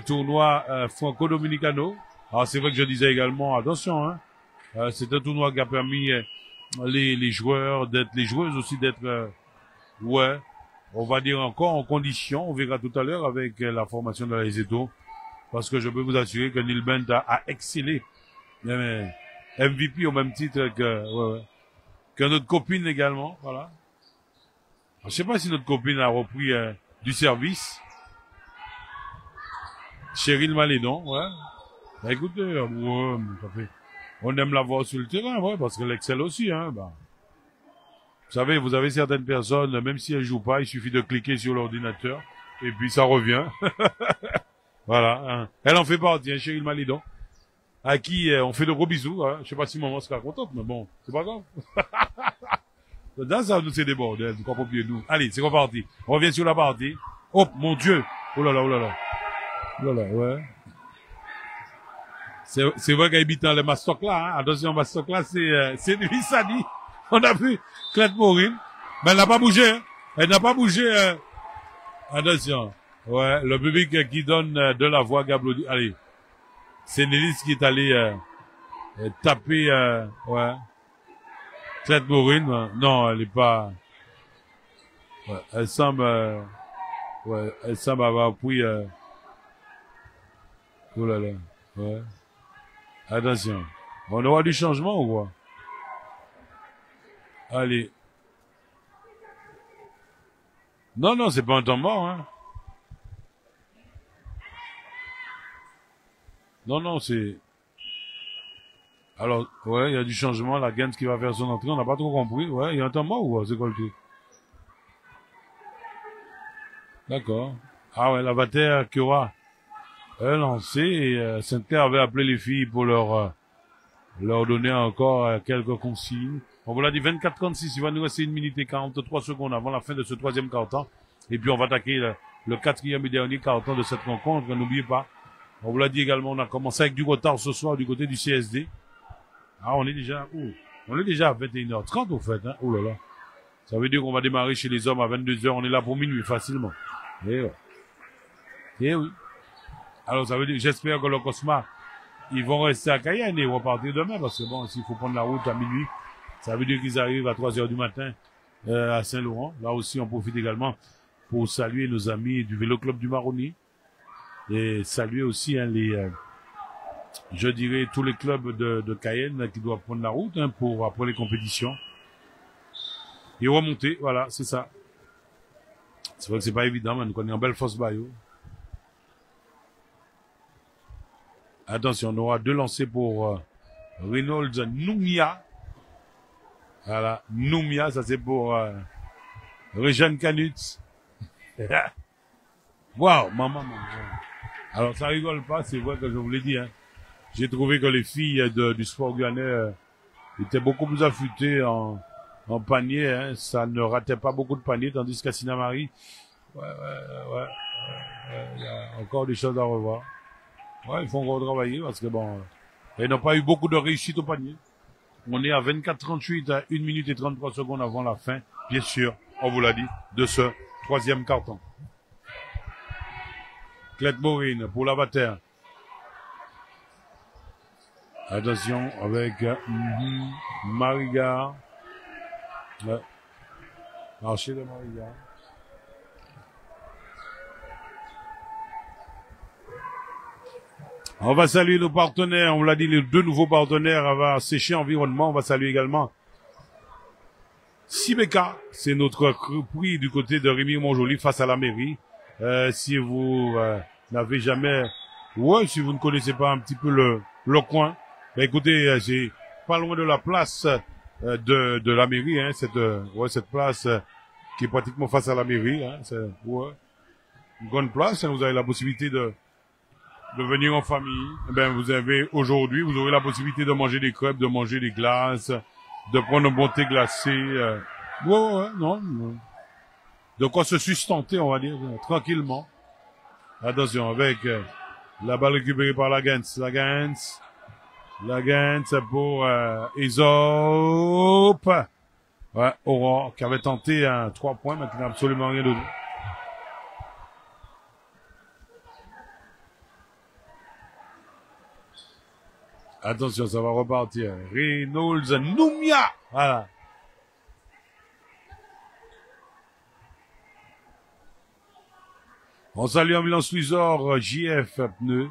tournoi franco-dominicano? Alors c'est vrai que je disais également, attention, hein. C'est un tournoi qui a permis les joueurs d'être, les joueuses aussi d'être, ouais, on va dire encore en condition. On verra tout à l'heure avec la formation de la Leseto. Parce que je peux vous assurer que Neil Bent a excellé. Mais MVP au même titre que notre copine également. Voilà. Je sais pas si notre copine a repris du service. Cheryl Malédon, ouais. Bah, écoutez, ouais, ça fait. On aime la voir sur le terrain, ouais, parce qu'elle excelle aussi, hein. Bah. Vous savez, vous avez certaines personnes, même si elles jouent pas, il suffit de cliquer sur l'ordinateur et puis ça revient. Voilà. Hein. Elle en fait partie, hein, Cheryl Malédon, à qui on fait de gros bisous. Hein. Je sais pas si maman sera contente, mais bon, c'est pas grave. Dans ça, nous c'est des bordels, du corps pied nous. Allez, c'est reparti. On revient sur la partie. Oh, mon Dieu. Oh là là, oh là là. Oh là là, ouais. C'est vrai qu'habitant le Mastoc là, hein. Attention, Mastoc là, c'est lui, ça dit. On a vu Claire Maureen. Mais elle n'a pas bougé, hein. Elle n'a pas bougé, attention. Ouais, le public qui donne de la voix, Gablo. Allez. C'est Nélis qui est allé, taper, ouais. Claire Maureen, non, elle est pas, ouais, elle semble avoir pris, oh là là, ouais. Attention. On aura du changement ou quoi? Allez. Non, non, c'est pas un temps mort, hein. Non, non, c'est... Alors, ouais, il y a du changement, la Gens qui va faire son entrée, on n'a pas trop compris. Ouais, il y a un temps mort ou quoi? C'est quoi le truc? D'accord. Ah ouais, la Vater qui aura lancé et Sainte-Claire avait appelé les filles pour leur donner encore quelques consignes. On vous l'a dit 24-36, il va nous rester 1 minute et 43 secondes avant la fin de ce troisième quart-temps. Et puis on va attaquer le quatrième et dernier quart-temps de cette rencontre. N'oubliez pas, on vous l'a dit également, on a commencé avec du retard ce soir du côté du CSD. Ah, on est déjà à 21h30 au fait, hein. Oh là là. Ça veut dire qu'on va démarrer chez les hommes à 22h, on est là pour minuit facilement. Et ouais. Et oui. Alors ça veut dire, j'espère que le Cosma, ils vont rester à Cayenne et repartir demain, parce que bon, s'il faut prendre la route à minuit, ça veut dire qu'ils arrivent à 3h du matin à Saint-Laurent. Là aussi, on profite également pour saluer nos amis du Vélo Club du Maroni et saluer aussi je dirais, tous les clubs de Cayenne qui doivent prendre la route pour après les compétitions et remonter. Voilà, c'est ça. C'est vrai que c'est pas évident, mais nous connaissons en belle fosse Bayou. Attention, on aura 2 lancers pour Reynolds Noumia. Voilà, Noumia, ça c'est pour Réjeanne Canutz. Waouh, maman. Alors ça rigole pas, c'est vrai que je vous l'ai dit. Hein. J'ai trouvé que les filles du sport guyanais étaient beaucoup plus affûtées en panier. Hein. Ça ne ratait pas beaucoup de paniers, tandis qu'à Sinamari, il y a encore des choses à revoir. Ouais, il faut encore travailler parce que bon, ils n'ont pas eu beaucoup de réussite au panier. On est à 24-38 à 1 minute et 33 secondes avant la fin, bien sûr, on vous l'a dit, de ce troisième quart-temps. Claire Maureen pour la Vater. Attention avec Mariga. Ouais. Marché de Mariga. On va saluer nos partenaires. On l'a dit, les 2 nouveaux partenaires à Séché Environnement. On va saluer également Sibeka. C'est notre prix du côté de Rémy-Montjoly face à la mairie. Si vous n'avez jamais... Ouais, si vous ne connaissez pas un petit peu le coin, ben écoutez, c'est pas loin de la place de la mairie, hein, cette place qui est pratiquement face à la mairie, hein, c'est une grande place, hein, vous avez la possibilité de venir en famille. Ben vous aurez la possibilité de manger des crêpes, de manger des glaces, de prendre un bon thé glacé, non. De quoi se sustenter, on va dire, tranquillement. Attention, avec la balle récupérée par la Gens pour Aesop. Ouais, Aurore, qui avait tenté 3 points, mais qui n'a absolument rien donné. Attention, ça va repartir. Reynolds, Noumia. Voilà. On salue Ambulance Lusor, JF Pneus.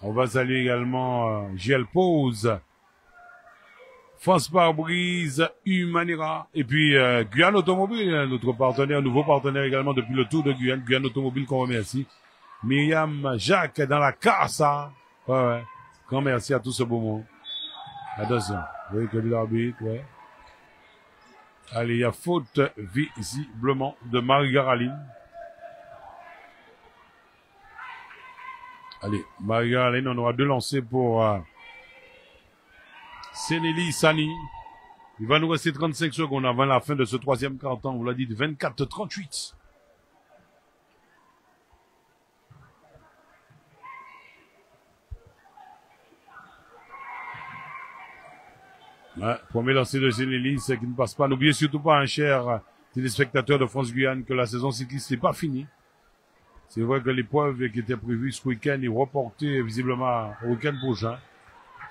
On va saluer également JL Pose, France Pare-Brise, Humanera, et puis Guyane Automobile, notre partenaire, nouveau partenaire également depuis le Tour de Guyane, Guyane Automobile qu'on remercie. Myriam Jacques dans la casa. Ouais. Grand merci à tout ce beau monde. Attention, vous voyez que l'arbitre, ouais. Allez, il y a faute visiblement de Marie-Garaline. Allez, Marie-Garaline, on aura 2 lancers pour Sénélie Sani. Il va nous rester 35 secondes avant la fin de ce 3e quart-temps. On vous l'a dit, 24-38. Ouais, premier lancer de Sénélie, c'est qui ne passe pas. N'oubliez surtout pas, un cher téléspectateur de France-Guyane, que la saison cycliste n'est pas finie. C'est vrai que l'épreuve qui était prévue ce week-end est reportée visiblement au week-end prochain.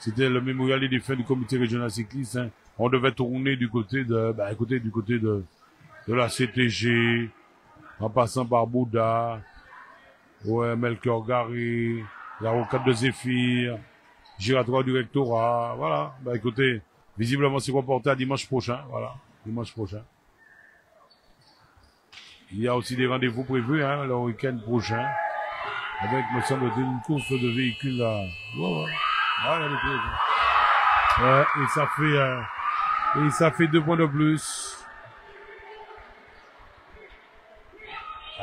C'était le mémorial des fins du comité régional cycliste. Hein. On devait tourner du côté de, de la CTG, en passant par Bouddha, ouais, Melchior Garé, la rocade de Zéphyr, giratoire du rectorat. Voilà. Écoutez, visiblement c'est reporté à dimanche prochain. Voilà, dimanche prochain. Il y a aussi des rendez-vous prévus, hein, le week-end prochain, avec, me semble-t-il, une course de véhicules là. Ouais, et ça fait 2 points de plus.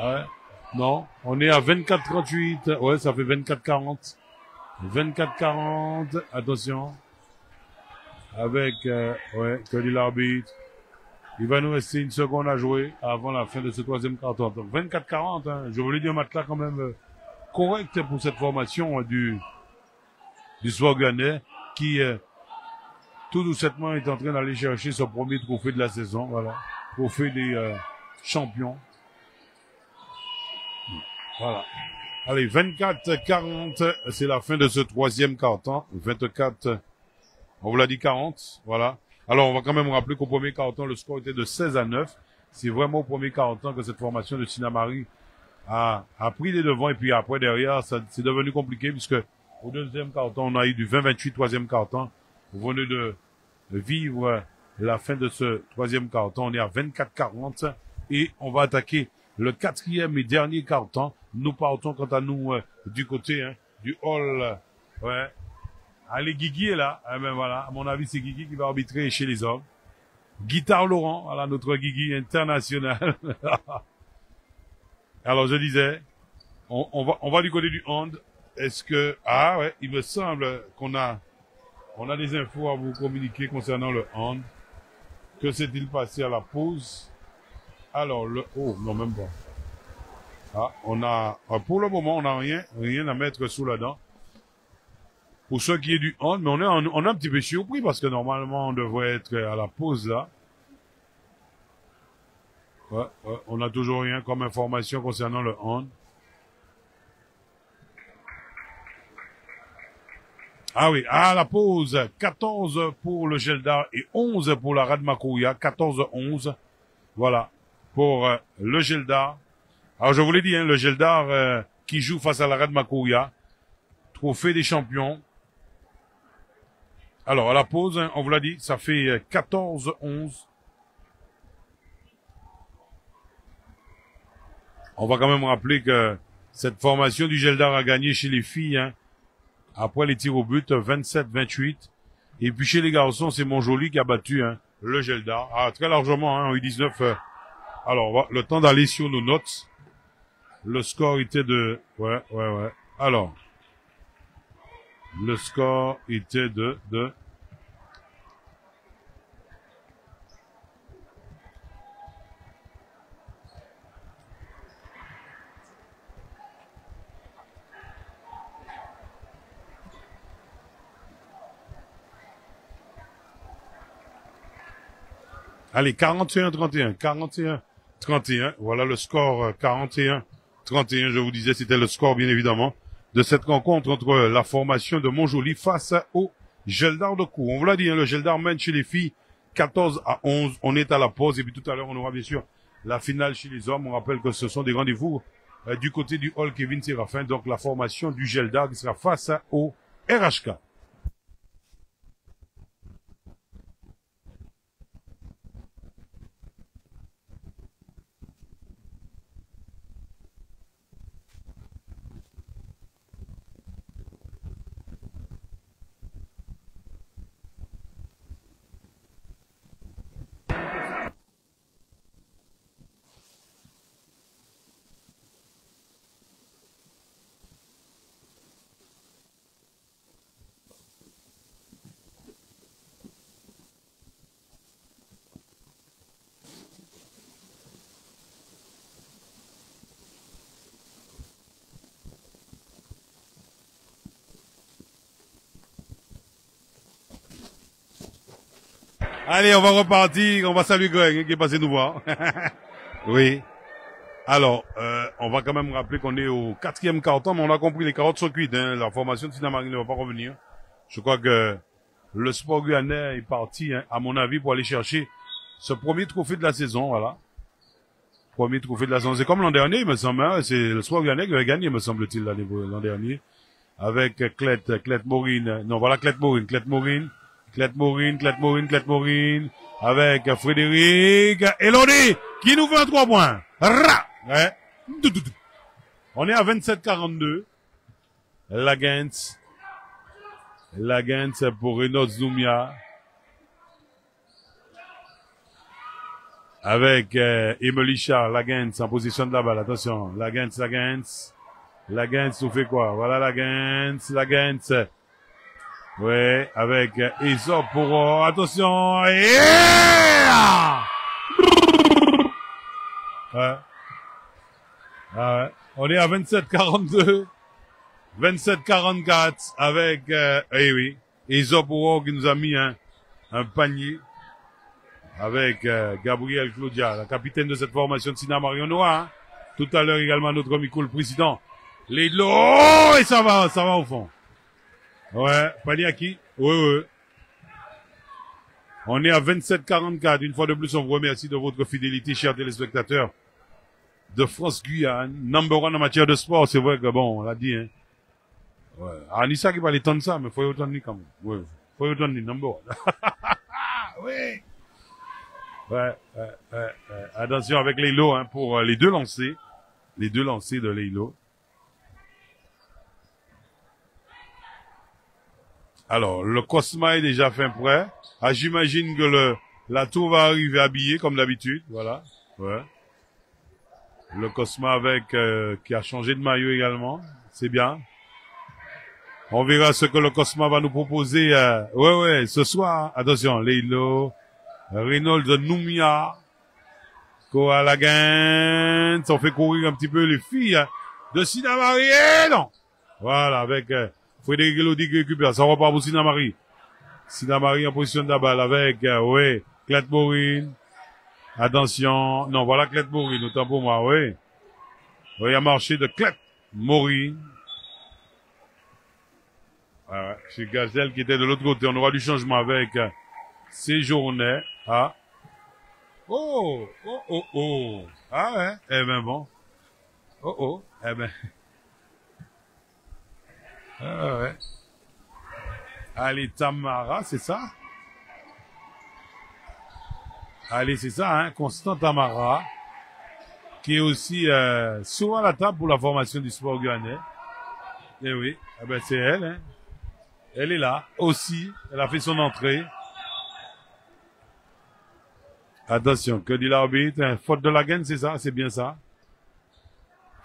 Ouais. Non, on est à 24-38. Ouais, ça fait 24-40. 24-40. Attention. Avec, que dit l'arbitre. Il va nous rester 1 seconde à jouer avant la fin de ce 3e quart-temps. Donc 24-40, hein. Je voulais dire un match là quand même correct pour cette formation du Sport Guyanais qui tout doucement est en train d'aller chercher son premier trophée de la saison. Voilà, trophée des champions. Voilà. Allez, 24-40, c'est la fin de ce 3e quart-temps. 24, on vous l'a dit 40, voilà. Alors, on va quand même rappeler qu'au premier quart-temps, le score était de 16-9. C'est vraiment au premier quart-temps que cette formation de Sinamari a pris les devants. Et puis après, derrière, c'est devenu compliqué puisque au 2e quart-temps, on a eu du 20-28 3e quart-temps. Vous venez de vivre la fin de ce 3e quart-temps. On est à 24-40 et on va attaquer le 4e et dernier quart-temps. Nous partons quant à nous du côté du hall. Ouais. Allez, Guigui est là. Voilà, à mon avis, c'est Guigui qui va arbitrer chez les hommes. Guitare Laurent, voilà notre Guigui international. Alors, je disais, on va du côté du hand. Est-ce que, il me semble qu'on a des infos à vous communiquer concernant le hand. Que s'est-il passé à la pause? Alors, non, même pas. Pour le moment, on n'a rien à mettre sous la dent. Pour ceux qui est du hand, mais on est un petit peu surpris parce que normalement on devrait être à la pause là. Ouais, on n'a toujours rien comme information concernant le hand. Ah oui, à la pause, 14 pour le Geldar et 11 pour la Radmakouya, 14-11. Voilà, pour le Geldar. Alors je vous l'ai dit, le Geldar qui joue face à la Radmakouya, trophée des champions. Alors, à la pause, on vous l'a dit, ça fait 14-11. On va quand même rappeler que cette formation du Geldar a gagné chez les filles, après les tirs au but, 27-28. Et puis chez les garçons, c'est Montjoly qui a battu le Geldar. Très largement, en U19. Alors, le temps d'aller sur nos notes. Le score était de... Ouais. Alors... Le score était de... Allez, 41-31. 41-31. Voilà le score 41-31. Je vous disais, c'était le score, bien évidemment, de cette rencontre entre la formation de Montjoly face aux Geldar de coup. On vous l'a dit, hein, le Geldar mène chez les filles 14-11. On est à la pause et puis tout à l'heure, on aura bien sûr la finale chez les hommes. On rappelle que ce sont des rendez-vous du côté du hall Kevin Séraphin. Donc la formation du Geldar qui sera face au RHK. Allez, on va repartir. On va saluer Greg qui est passé nous voir. Oui. Alors, on va quand même rappeler qu'on est au 4e quart-temps, mais on a compris les carottes sont cuites. Hein. La formation de Sinamarine ne va pas revenir. Je crois que le sport guyanais est parti, hein, à mon avis, pour aller chercher ce premier trophée de la saison. Voilà. Premier trophée de la saison. C'est comme l'an dernier, il me semble. Hein. C'est le sport guyanais qui a gagné, me semble-t-il, l'an dernier. Avec Clette Maureen. Non, voilà Clette Maureen. Avec Frédéric Elodie qui nous fait un 3 points. Ouais. On est à 27-42. Lagance pour Renaud Zoumia. Avec Emily Charles, Lagance en position de la balle. Attention, Lagance nous fait quoi? Voilà Lagance. Ouais, avec Aesop pour attention. Yeah! Ouais. Ah ouais. On est à 27-42. 27-44 avec oui. Aesop qui nous a mis un panier avec Gabriel Claudia, la capitaine de cette formation de Sina Marionnois. Hein. Tout à l'heure également notre ami le président. Les lots et ça va au fond. Ouais, panier à qui? Oui. On est à 27-44. Une fois de plus, on vous remercie de votre fidélité, chers téléspectateurs de France Guyane, number one en matière de sport. C'est vrai que bon, on l'a dit, hein. Ouais. Anissa qui va aller tendre ça, mais faut y autant quand même. Ouais. Faut y autant number one. Oui. Ouais. Attention avec Leilo, hein, pour les deux lancers. Les deux lancers de Leilo. Alors, le Cosma est déjà fait prêt. Ah, j'imagine que la tour va arriver habillée, comme d'habitude. Voilà. Ouais. Le Cosma avec, qui a changé de maillot également. C'est bien. On verra ce que le Cosma va nous proposer, ouais, ce soir. Attention, Leilo, Reynolds Noumia, Koalagan, on fait courir un petit peu les filles, hein, de Sinamari, non. Voilà, avec, Frédéric Elodie qui récupère, ça repart pour Sinamari. Sinamari en position de la balle avec, ouais, Clette Maureen. Attention, non, voilà Clette Maureen, autant pour moi, oui. Oui, il y a marché de Clette Maureen. Voilà, c'est Gazelle qui était de l'autre côté. On aura du changement avec Séjourné. Ah. Oh. Ah ouais, eh ben bon. Eh ben. Ah ouais. Allez, Tamara, c'est ça? Allez, c'est ça, hein, Constant Tamara, qui est aussi souvent à la table pour la formation du sport guyanais. Eh oui, eh ben c'est elle, hein. Elle est là, aussi. Elle a fait son entrée. Attention, que dit l'arbitre? Hein, faute de la Gens, c'est ça? C'est bien ça?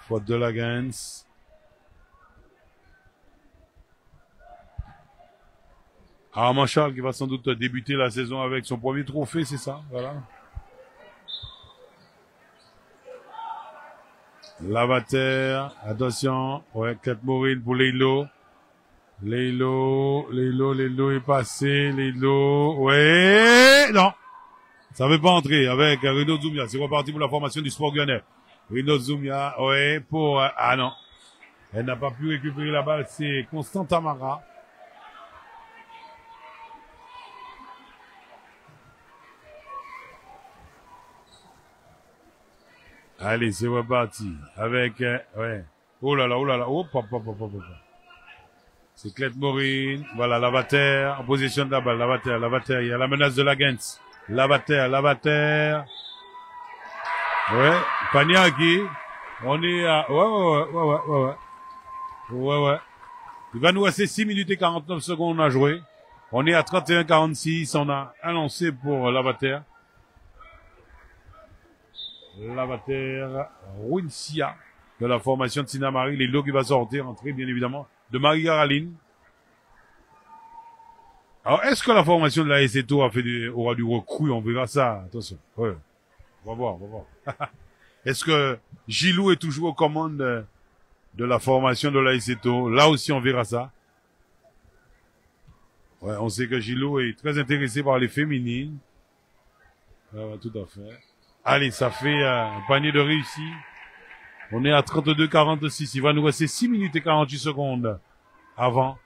Faute de la Gens. Armand Charles qui va sans doute débuter la saison avec son premier trophée, c'est ça? Voilà. Lavater, attention. Ouais, Clette Maureen pour Leilo. Leilo est passé, ouais, non. Ça veut pas entrer avec Renaud Zoumia. C'est reparti pour la formation du sport guyanais. Renaud Zoumia, ouais, pour, ah non. Elle n'a pas pu récupérer la balle, c'est Constant Tamara. Allez, c'est reparti. Avec, ouais. Oh là là, oh là là. Oh, papa, papa, papa. C'est Clette Maureen. Voilà, Lavater. En position de la balle. Lavater, Lavater. Il y a la menace de la Gens. Lavater, Lavater. Ouais. Paniaki. On est à, ouais. Ouais. Il va nous rester 6 minutes et 49 secondes à jouer. On est à 31-46. On a un lancé pour Lavater. Lavater, Wincia, de la formation de Sinamari. Les lots qui va sortir, entrer, bien évidemment, de Marie-Caroline. Alors, est-ce que la formation de la SETO aura du recrue? On verra ça. Attention. Ouais. On va voir. Est-ce que Gilou est toujours aux commandes de la formation de la SETO? Là aussi, on verra ça. Ouais, on sait que Gilou est très intéressé par les féminines. Ouais, tout à fait. Allez, ça fait un panier de réussi. On est à 32-46. Il va nous rester 6 minutes et 48 secondes avant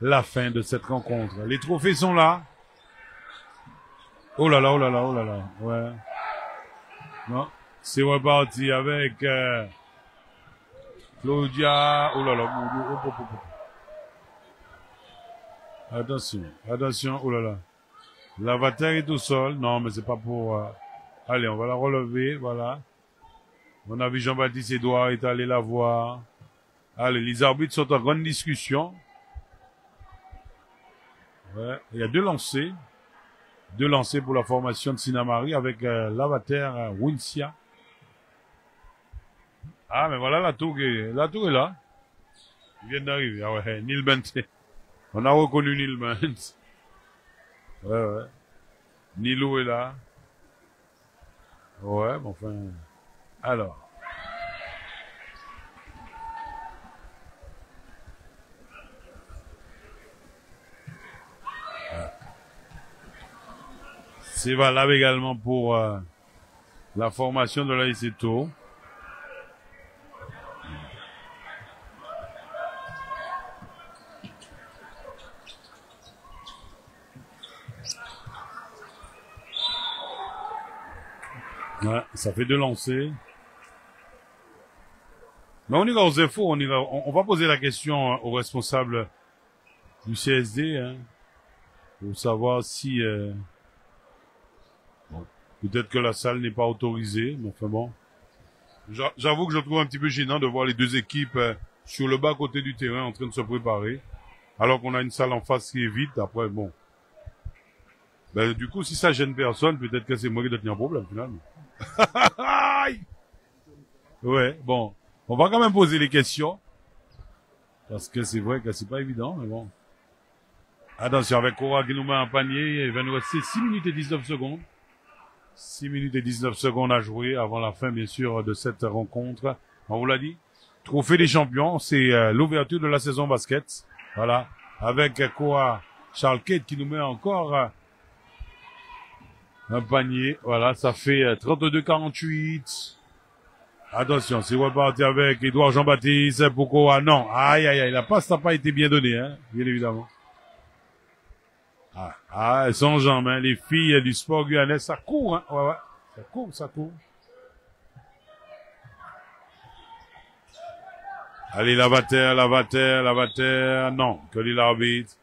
la fin de cette rencontre. Les trophées sont là. Oh là là. Ouais. Non. C'est reparti avec Claudia. Oh là là. Attention. Oh là là. L'avatar est au sol. Non, mais c'est pas pour... Allez, on va la relever, voilà. Mon avis, Jean-Baptiste Edouard est allé la voir. Allez, les arbitres sont en grande discussion. Ouais, il y a deux lancers. Deux lancers pour la formation de Sinamari avec l'avatar Wincia. Ah, mais voilà, la tour est là. Ils viennent d'arriver. Ah ouais, Neil Bent. On a reconnu Neil Bent. Ouais. Nilo est là. Ouais, bon, enfin... Alors. C'est valable également pour la formation de la SETO. Ouais, ça fait deux lancers. Mais on ira aux infos, on va poser la question aux responsables du CSD, hein, pour savoir si bon, peut-être que la salle n'est pas autorisée, mais enfin bon. J'avoue que je trouve un petit peu gênant de voir les deux équipes sur le bas côté du terrain en train de se préparer, alors qu'on a une salle en face qui est vide. Après, bon. Ben, du coup, si ça gêne personne, peut-être que c'est moi qui dois tenir un problème, finalement. Ouais, bon. On va quand même poser les questions. Parce que c'est vrai que c'est pas évident, mais bon. Attention, avec Cora qui nous met un panier, il va nous rester 6 minutes et 19 secondes. 6 minutes et 19 secondes à jouer avant la fin, bien sûr, de cette rencontre. On vous l'a dit. Trophée des champions, c'est l'ouverture de la saison basket. Voilà. Avec Cora Charles Kate qui nous met encore un panier. Voilà, ça fait 32-48. Attention, c'est reparti avec Edouard Jean-Baptiste pour Cora. Non, aïe, la passe n'a pas été bien donnée, hein, bien évidemment. Elles sont en jambes, hein, les filles du sport guyanais, ça court, hein, ouais. Ça court. Allez, Lavater, non, que dit l'arbitre.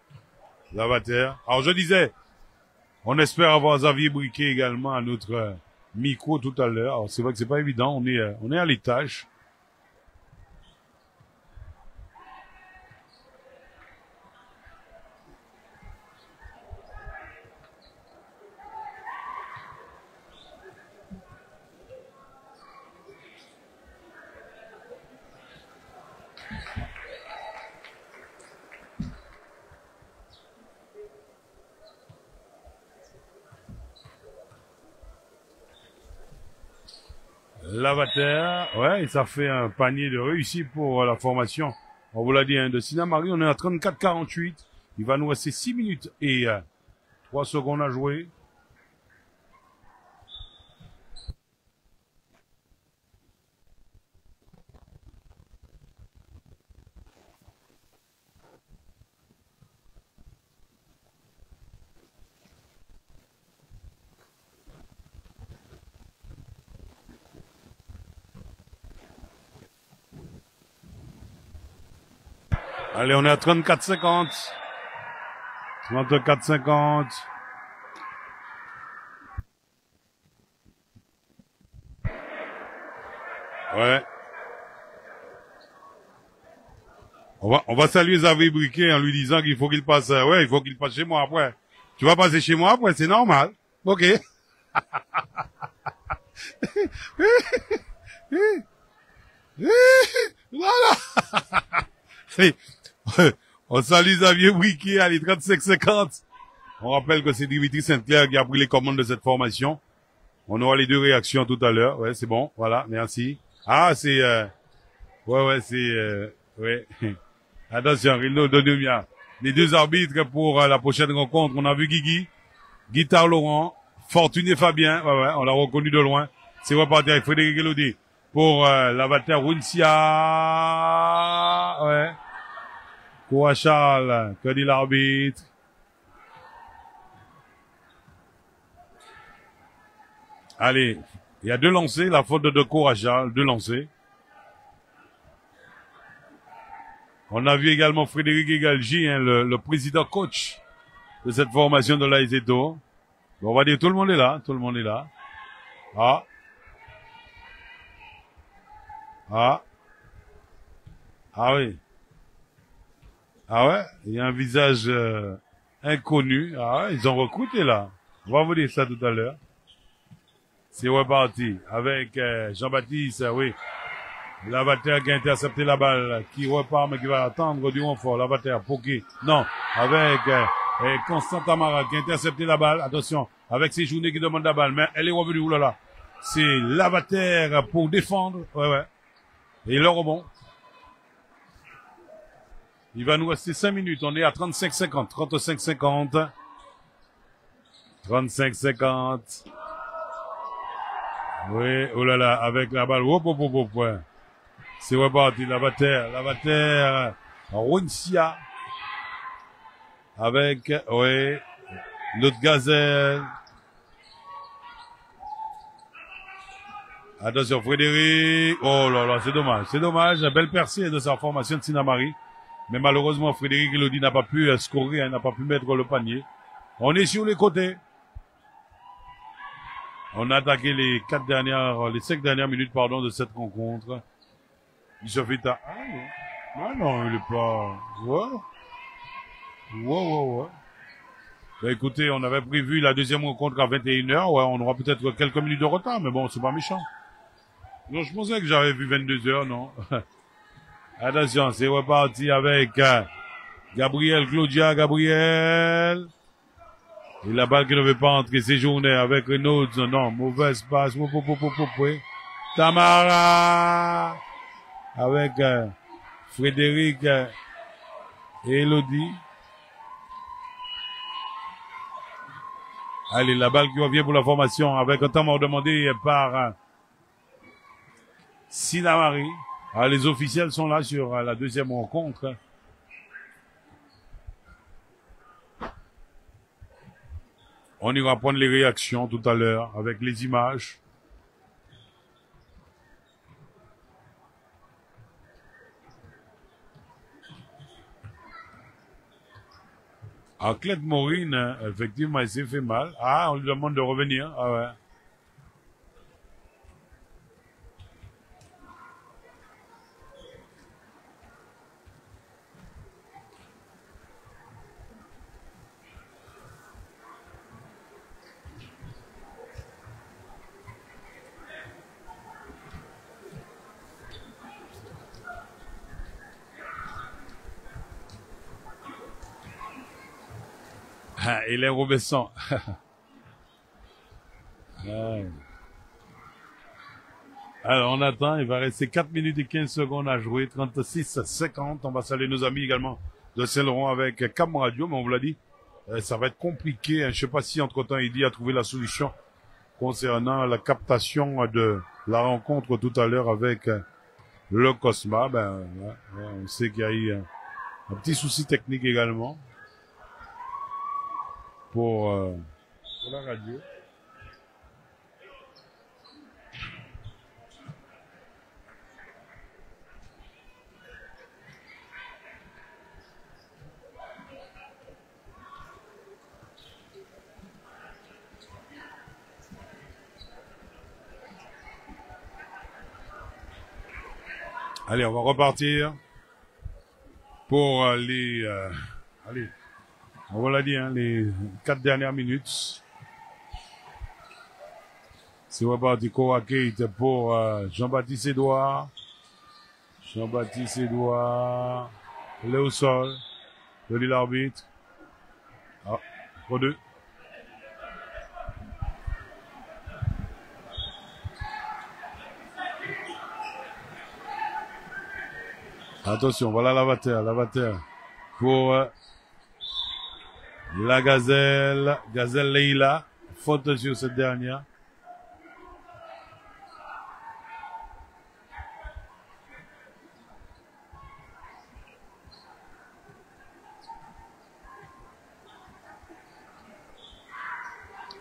Lavater. Alors, je disais, on espère avoir Xavier Briquet également à notre micro tout à l'heure. Alors, c'est vrai que c'est pas évident, on est à l'étage. Lavater, ouais, et ça fait un panier de réussi pour la formation. On vous l'a dit, hein, de Sinamari, on est à 34-48. Il va nous rester 6 minutes et 3 secondes à jouer. Allez, on est à 34-50. 34-50. Ouais. On va saluer Xavier Briquet en lui disant qu'il faut qu'il passe, ouais, il faut qu'il passe chez moi après. Tu vas passer chez moi après, c'est normal. Ok. Voilà. Hey, on salue Xavier Briquet, allez, 35-50. On rappelle que c'est Dimitri Saint-Clair qui a pris les commandes de cette formation. On aura les deux réactions tout à l'heure. Ouais, c'est bon. Voilà, merci. Ah, c'est, ouais, c'est, ouais. Attention, Rino Donomia. Les deux arbitres pour la prochaine rencontre. On a vu Guitare Laurent, Fortuné Fabien. Ouais, on l'a reconnu de loin. C'est reparti avec Frédéric Elodie pour l'avatar Wincia. Ouais. Koua Charles, que dit l'arbitre? Allez, il y a deux lancers, la faute de Koua Charles, deux lancers. On a vu également Frédéric Egalji, hein, le président coach de cette formation de l'AIZETO. On va dire tout le monde est là, tout le monde est là. Ah. Ah. Ah oui. Ah ouais, il y a un visage inconnu. Ah ouais, ils ont recruté là. On va vous dire ça tout à l'heure. C'est reparti avec Jean-Baptiste, oui. L'avatar qui a intercepté la balle, qui repart mais qui va attendre du renfort. L'avatar pour qui? Non, avec Constant Tamara qui a intercepté la balle. Attention, avec ses journées qui demandent la balle, mais elle est revenue. Oulala. C'est l'avatar pour défendre. Ouais. Et le rebond. Il va nous rester 5 minutes. On est à 35-50. 35-50. 35-50. Oui, oh là là, avec la balle. Ouais. C'est reparti, l'avatar, Runcia. Avec, oui, notre gazelle. Attention, Frédéric. Oh là là, c'est dommage. Belle percée de sa formation de Sinamari. Mais malheureusement, Frédéric Elodie n'a pas pu scorer, hein, n'a pas pu mettre le panier. On est sur les côtés. On a attaqué les 5 dernières minutes, pardon, de cette rencontre. Il se fait à... Ah non, il est pas... Ouais. Bah écoutez, on avait prévu la deuxième rencontre à 21h. Ouais, on aura peut-être quelques minutes de retard, mais bon, c'est pas méchant. Non, je pensais que j'avais vu 22h, non. Attention, c'est reparti avec Claudia Gabriel. Et la balle qui ne veut pas entrer, séjourner avec Renaud. Non, mauvaise passe. Tamara. Avec Frédéric et Elodie. Allez, la balle qui revient pour la formation avec un temps mort demandé par Sinamari. Alors, les officiels sont là sur la deuxième rencontre. On ira prendre les réactions tout à l'heure avec les images. Ah, Claude Maureen, effectivement, il s'est fait mal. Ah, on lui demande de revenir. Ah ouais. Il est Robesson. Alors, on attend. Il va rester 4 minutes et 15 secondes à jouer. 36-50. On va saluer nos amis également de Saint-Laurent avec Cam Radio. Mais on vous l'a dit, ça va être compliqué. Je ne sais pas si, entre-temps, Eddy a trouvé la solution concernant la captation de la rencontre tout à l'heure avec le Cosma. On sait qu'il y a eu un petit souci technique également pour la radio. Allez, on va repartir pour allez, on va l'a dit, hein, les 4 dernières minutes. C'est reparti Kate pour Jean-Baptiste Edouard. Jean-Baptiste Edouard. Il est au sol. Je lis l'arbitre. Ah, pour 2. Attention, voilà Lavater. Pour la Gazelle Leila. Faute sur cette dernière.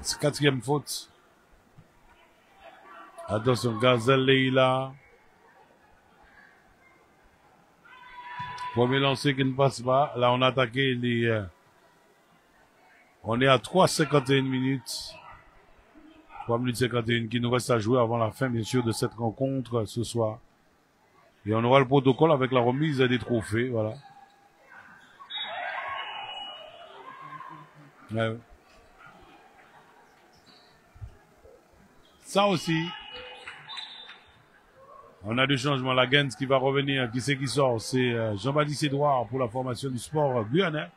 C'est 4e faute. Attention, Gazelle Leila. Premier lancer qui ne passe pas. Là, on a attaqué les... on est à 3,51 minutes. 3 minutes 51 qui nous reste à jouer avant la fin, bien sûr, de cette rencontre ce soir. Et on aura le protocole avec la remise des trophées, voilà. Ouais. Ça aussi. On a du changement. La Gens qui va revenir. Qui c'est qui sort? C'est Jean-Baptiste Edouard pour la formation du sport guyanais.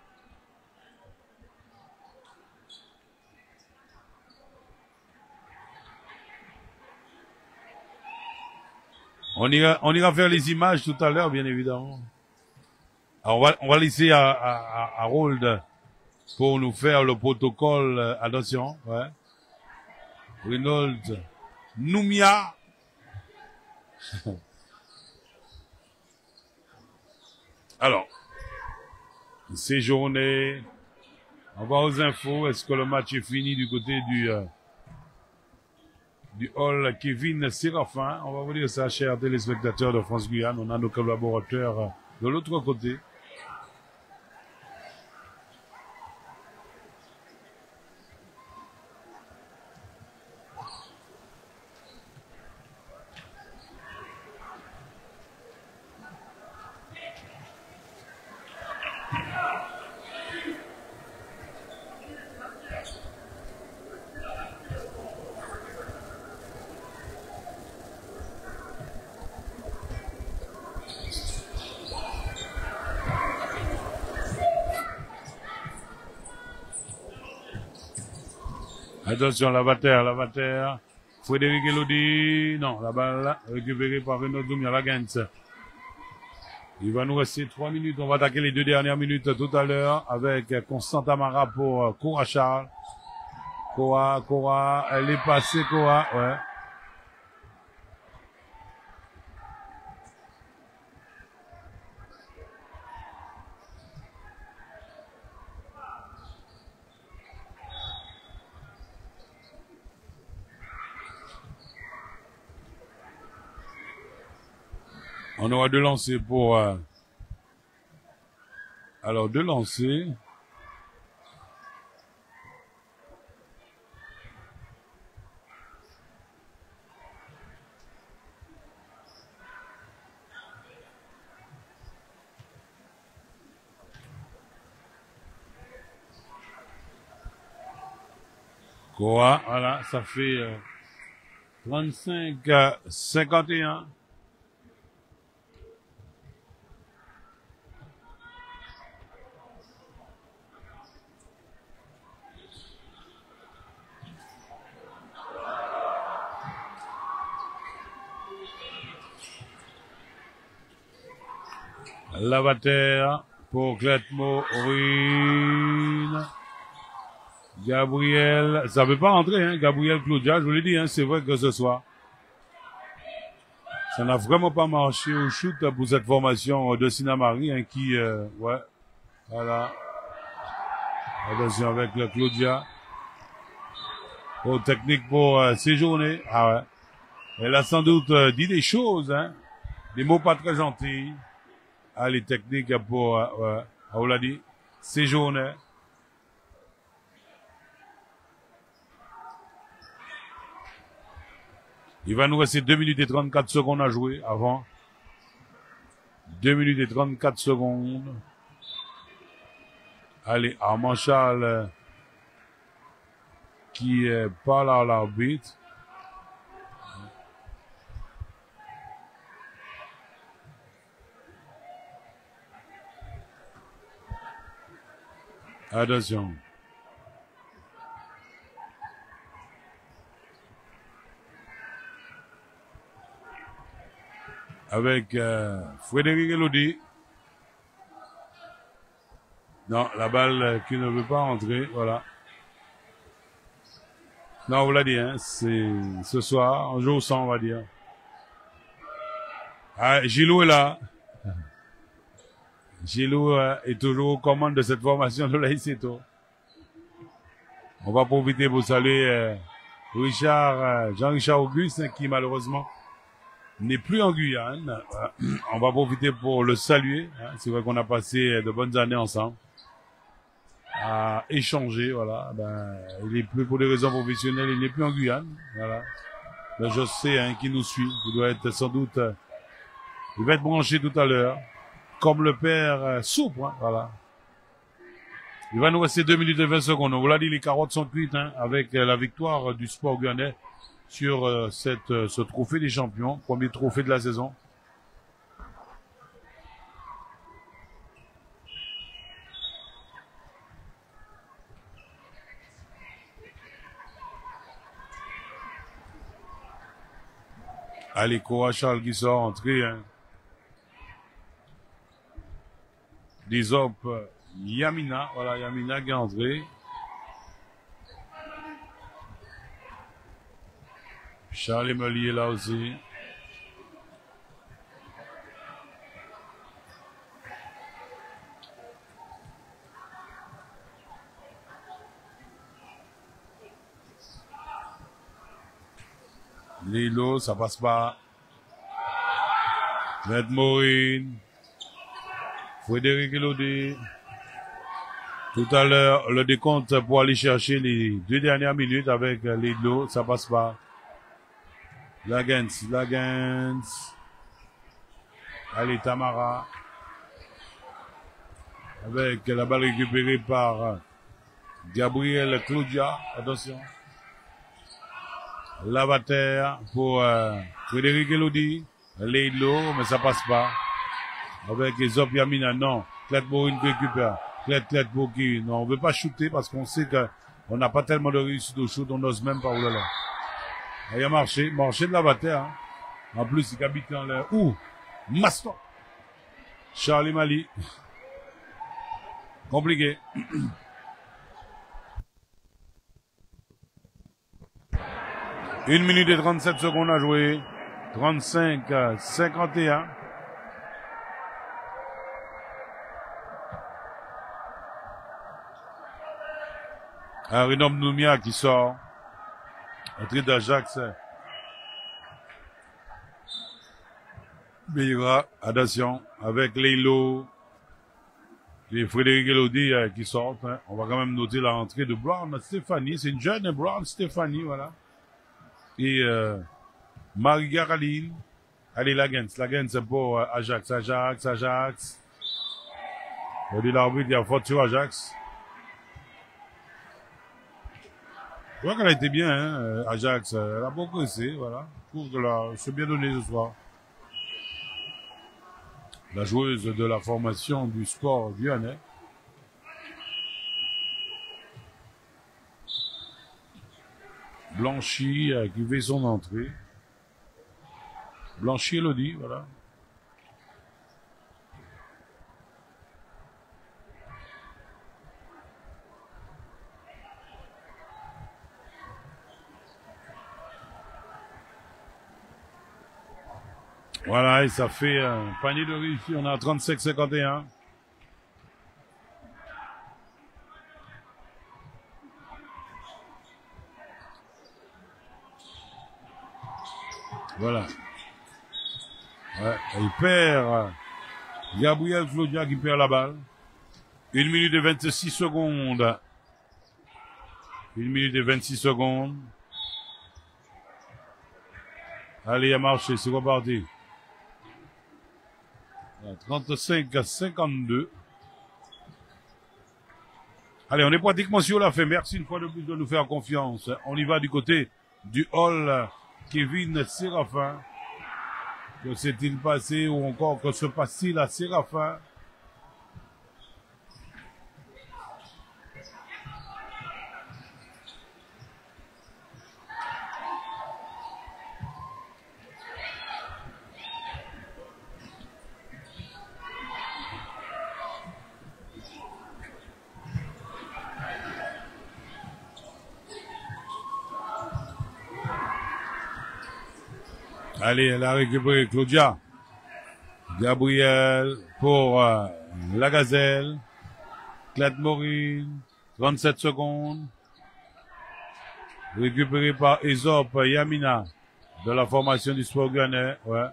On ira faire les images tout à l'heure, bien évidemment. Alors on va laisser à Harold pour nous faire le protocole. Attention, ouais. Reynolds, Noumia. Alors, séjourné. On va aux infos. Est-ce que le match est fini du côté du hall Kevin Séraphin? On va vous dire ça, chers téléspectateurs de France Guyane. On a nos collaborateurs de l'autre côté. Attention, Lavater. Frédéric Elodie. Non, la balle récupérée par Renaud Doumia, la Gens. Il va nous rester 3 minutes. On va attaquer les 2 dernières minutes tout à l'heure avec Constant Amara pour Cora Charles. Cora, elle est passée, Cora, ouais. On aura 2 lancers pour... alors, 2 lancers. Quoi, voilà, ça fait 35-51. Lavater pour Cletmo Ruine. Gabriel, ça veut pas rentrer, hein, Gabriel Claudia, je vous l'ai dit, hein, c'est vrai que ce soir. Ça n'a vraiment pas marché au shoot pour cette formation de Sinamari, hein, qui, ouais, voilà. Attention avec le Claudia. Pour technique pour séjourner. Ah ouais. Elle a sans doute dit des choses, hein. Des mots pas très gentils. Ah, les techniques pour, ouais, on l'a dit, séjourner. Il va nous rester 2 minutes et 34 secondes à jouer avant 2 minutes et 34 secondes. Allez, Armand Charles qui parle à l'arbitre. Attention. Avec Frédéric Elodie. Non, la balle qui ne veut pas entrer, voilà. Non, on vous l'a dit, hein, c'est ce soir, on joue au 100, on va dire. Ah, Gilou est là. Gilou est toujours aux commandes de cette formation de l'Aïseto. On va profiter pour saluer Jean-Richard Auguste, qui malheureusement n'est plus en Guyane. On va profiter pour le saluer. Hein. C'est vrai qu'on a passé de bonnes années ensemble. À échanger, voilà. Ben, il est plus pour des raisons professionnelles, il n'est plus en Guyane, voilà. Ben, je sais, hein, qui nous suit, il doit être sans doute, il va être branché tout à l'heure, comme le père Souple, hein, voilà. Il va nous rester 2 minutes et 20 secondes. On vous l'a dit, les carottes sont cuites, hein, avec la victoire du sport guyanais sur ce trophée des champions, premier trophée de la saison. Allez, Koa Charles qui sort entré, hein. Disop Yamina, voilà, Yamina qui est entré. Charles Emeli est là aussi. Lilo, ça passe pas. Maître Maureen. Frédéric Elodie. Tout à l'heure, le décompte pour aller chercher les 2 dernières minutes avec Lilo, ça passe pas. Lagens. Allez, Tamara. Avec la balle récupérée par Gabriel Claudia. Attention. Lavater pour Frédéric Elodie. Leilo, mais ça passe pas. Avec Ezop Yamina, non. Clette Bourine qui récupère. Clette pour qui? Non, on veut pas shooter parce qu'on sait qu'on n'a pas tellement de réussite au shoot, on n'ose même pas. Oulala. Il a marché de Lavater. Hein. En plus, il habite dans l'air. Ouh! Maston! Charlie Mali. Compliqué. 1 minute et 37 secondes à jouer. 35-51. Rinom Noumia qui sort. Entrée d'Ajax. Beira, attention, avec Leilo et Frédéric Elodie qui sortent. Hein. On va quand même noter la rentrée de Brown Stéphanie. C'est une jeune Brown Stéphanie, voilà. Et Marie Khalil. Allez, Lagens pour Ajax. On dit l'arbitre, il y a faute sur Ajax. Je crois qu'elle a été bien, hein, Ajax. Elle a beaucoup essayé, voilà. Je trouve que c'est bien donné ce soir. La joueuse de la formation du sport guyanais. Blanchi qui fait son entrée. Blanchi Elodie, voilà. Voilà, et ça fait un panier de riz ici. On est à 35-51. Voilà. Ouais, il perd. Gabriel Claudia qui perd la balle. 1 minute et 26 secondes. 1 minute et 26 secondes. Allez, il a marché, c'est reparti. 35-52. Allez, on est pratiquement sur la fin. Merci une fois de plus de nous faire confiance. On y va du côté du hall Kevin Séraphin. Que s'est-il passé ou encore que se passe-t-il à Séraphin? Allez, elle a récupéré Claudia. Gabriel pour la Gazelle. Claude Maureen, 37 secondes. Récupéré par Aesop Yamina de la formation du Sport Guyanais. Ouais.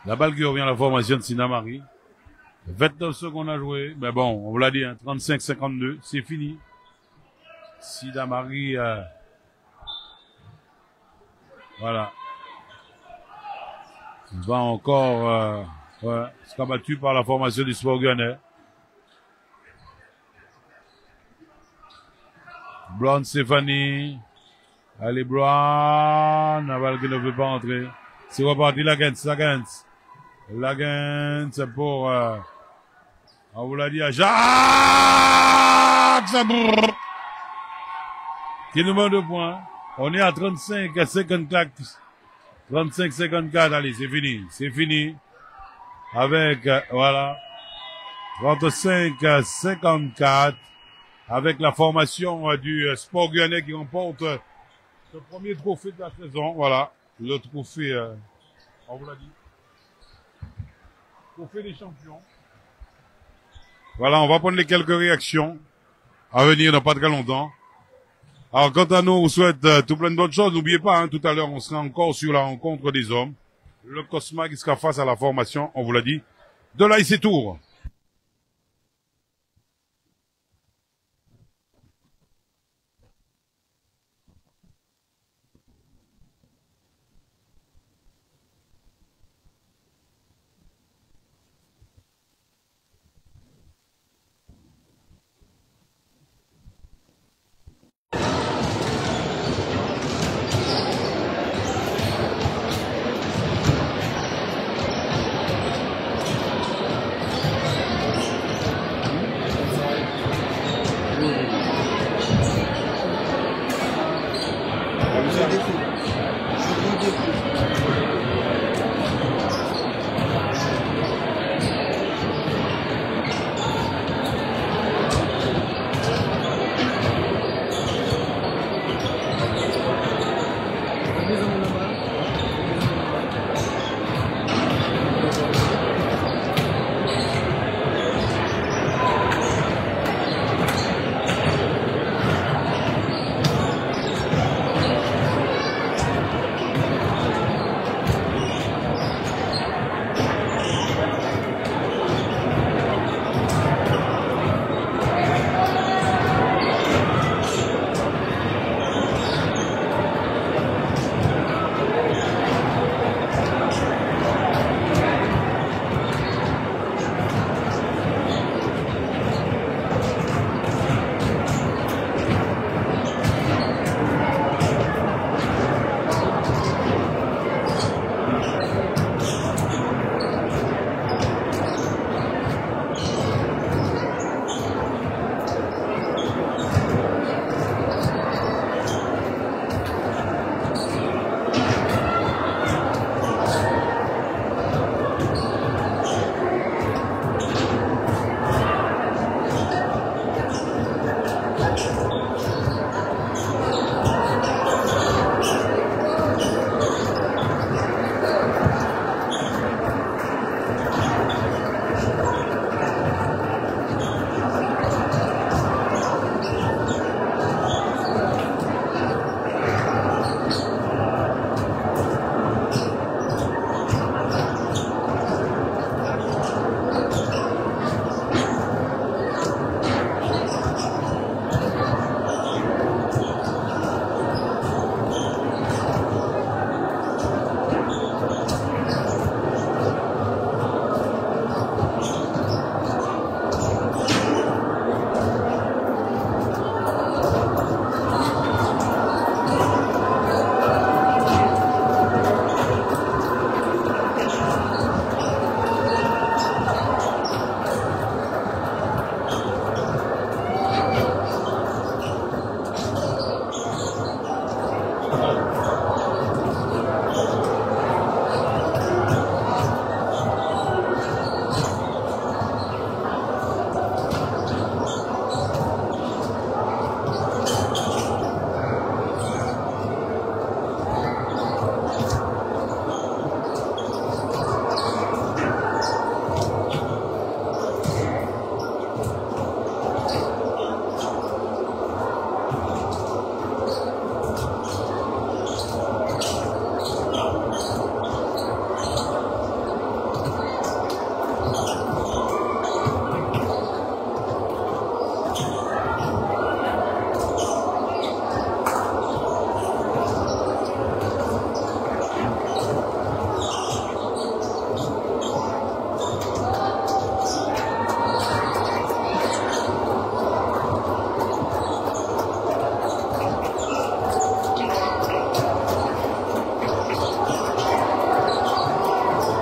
La balle qui revient à la formation de Sinamari. 29 secondes à jouer. Mais bon, on vous l'a dit, hein, 35-52, c'est fini. Sinamari, voilà. Il va encore sera battu par la formation du Sport Guyanais. Blonde Stéphanie. Allez, Brown. La balle qui ne veut pas entrer. C'est reparti Lagens. Lagens pour, on vous l'a dit à Jacques Sabour. Qui nous met 2 points. On est à 35-54. 35-54. Allez, c'est fini. Avec, voilà. 35-54. Avec la formation du Sport Guyanais qui remporte le premier trophée de la saison. Voilà. Le trophée, on vous l'a dit. Trophée des champions. Voilà, on va prendre les quelques réactions à venir dans pas très longtemps. Alors, quant à nous, on vous souhaite tout plein de bonnes choses. N'oubliez pas, hein, tout à l'heure, on sera encore sur la rencontre des hommes. Le Cosma qui sera face à la formation, on vous l'a dit, de l'AIC Tours.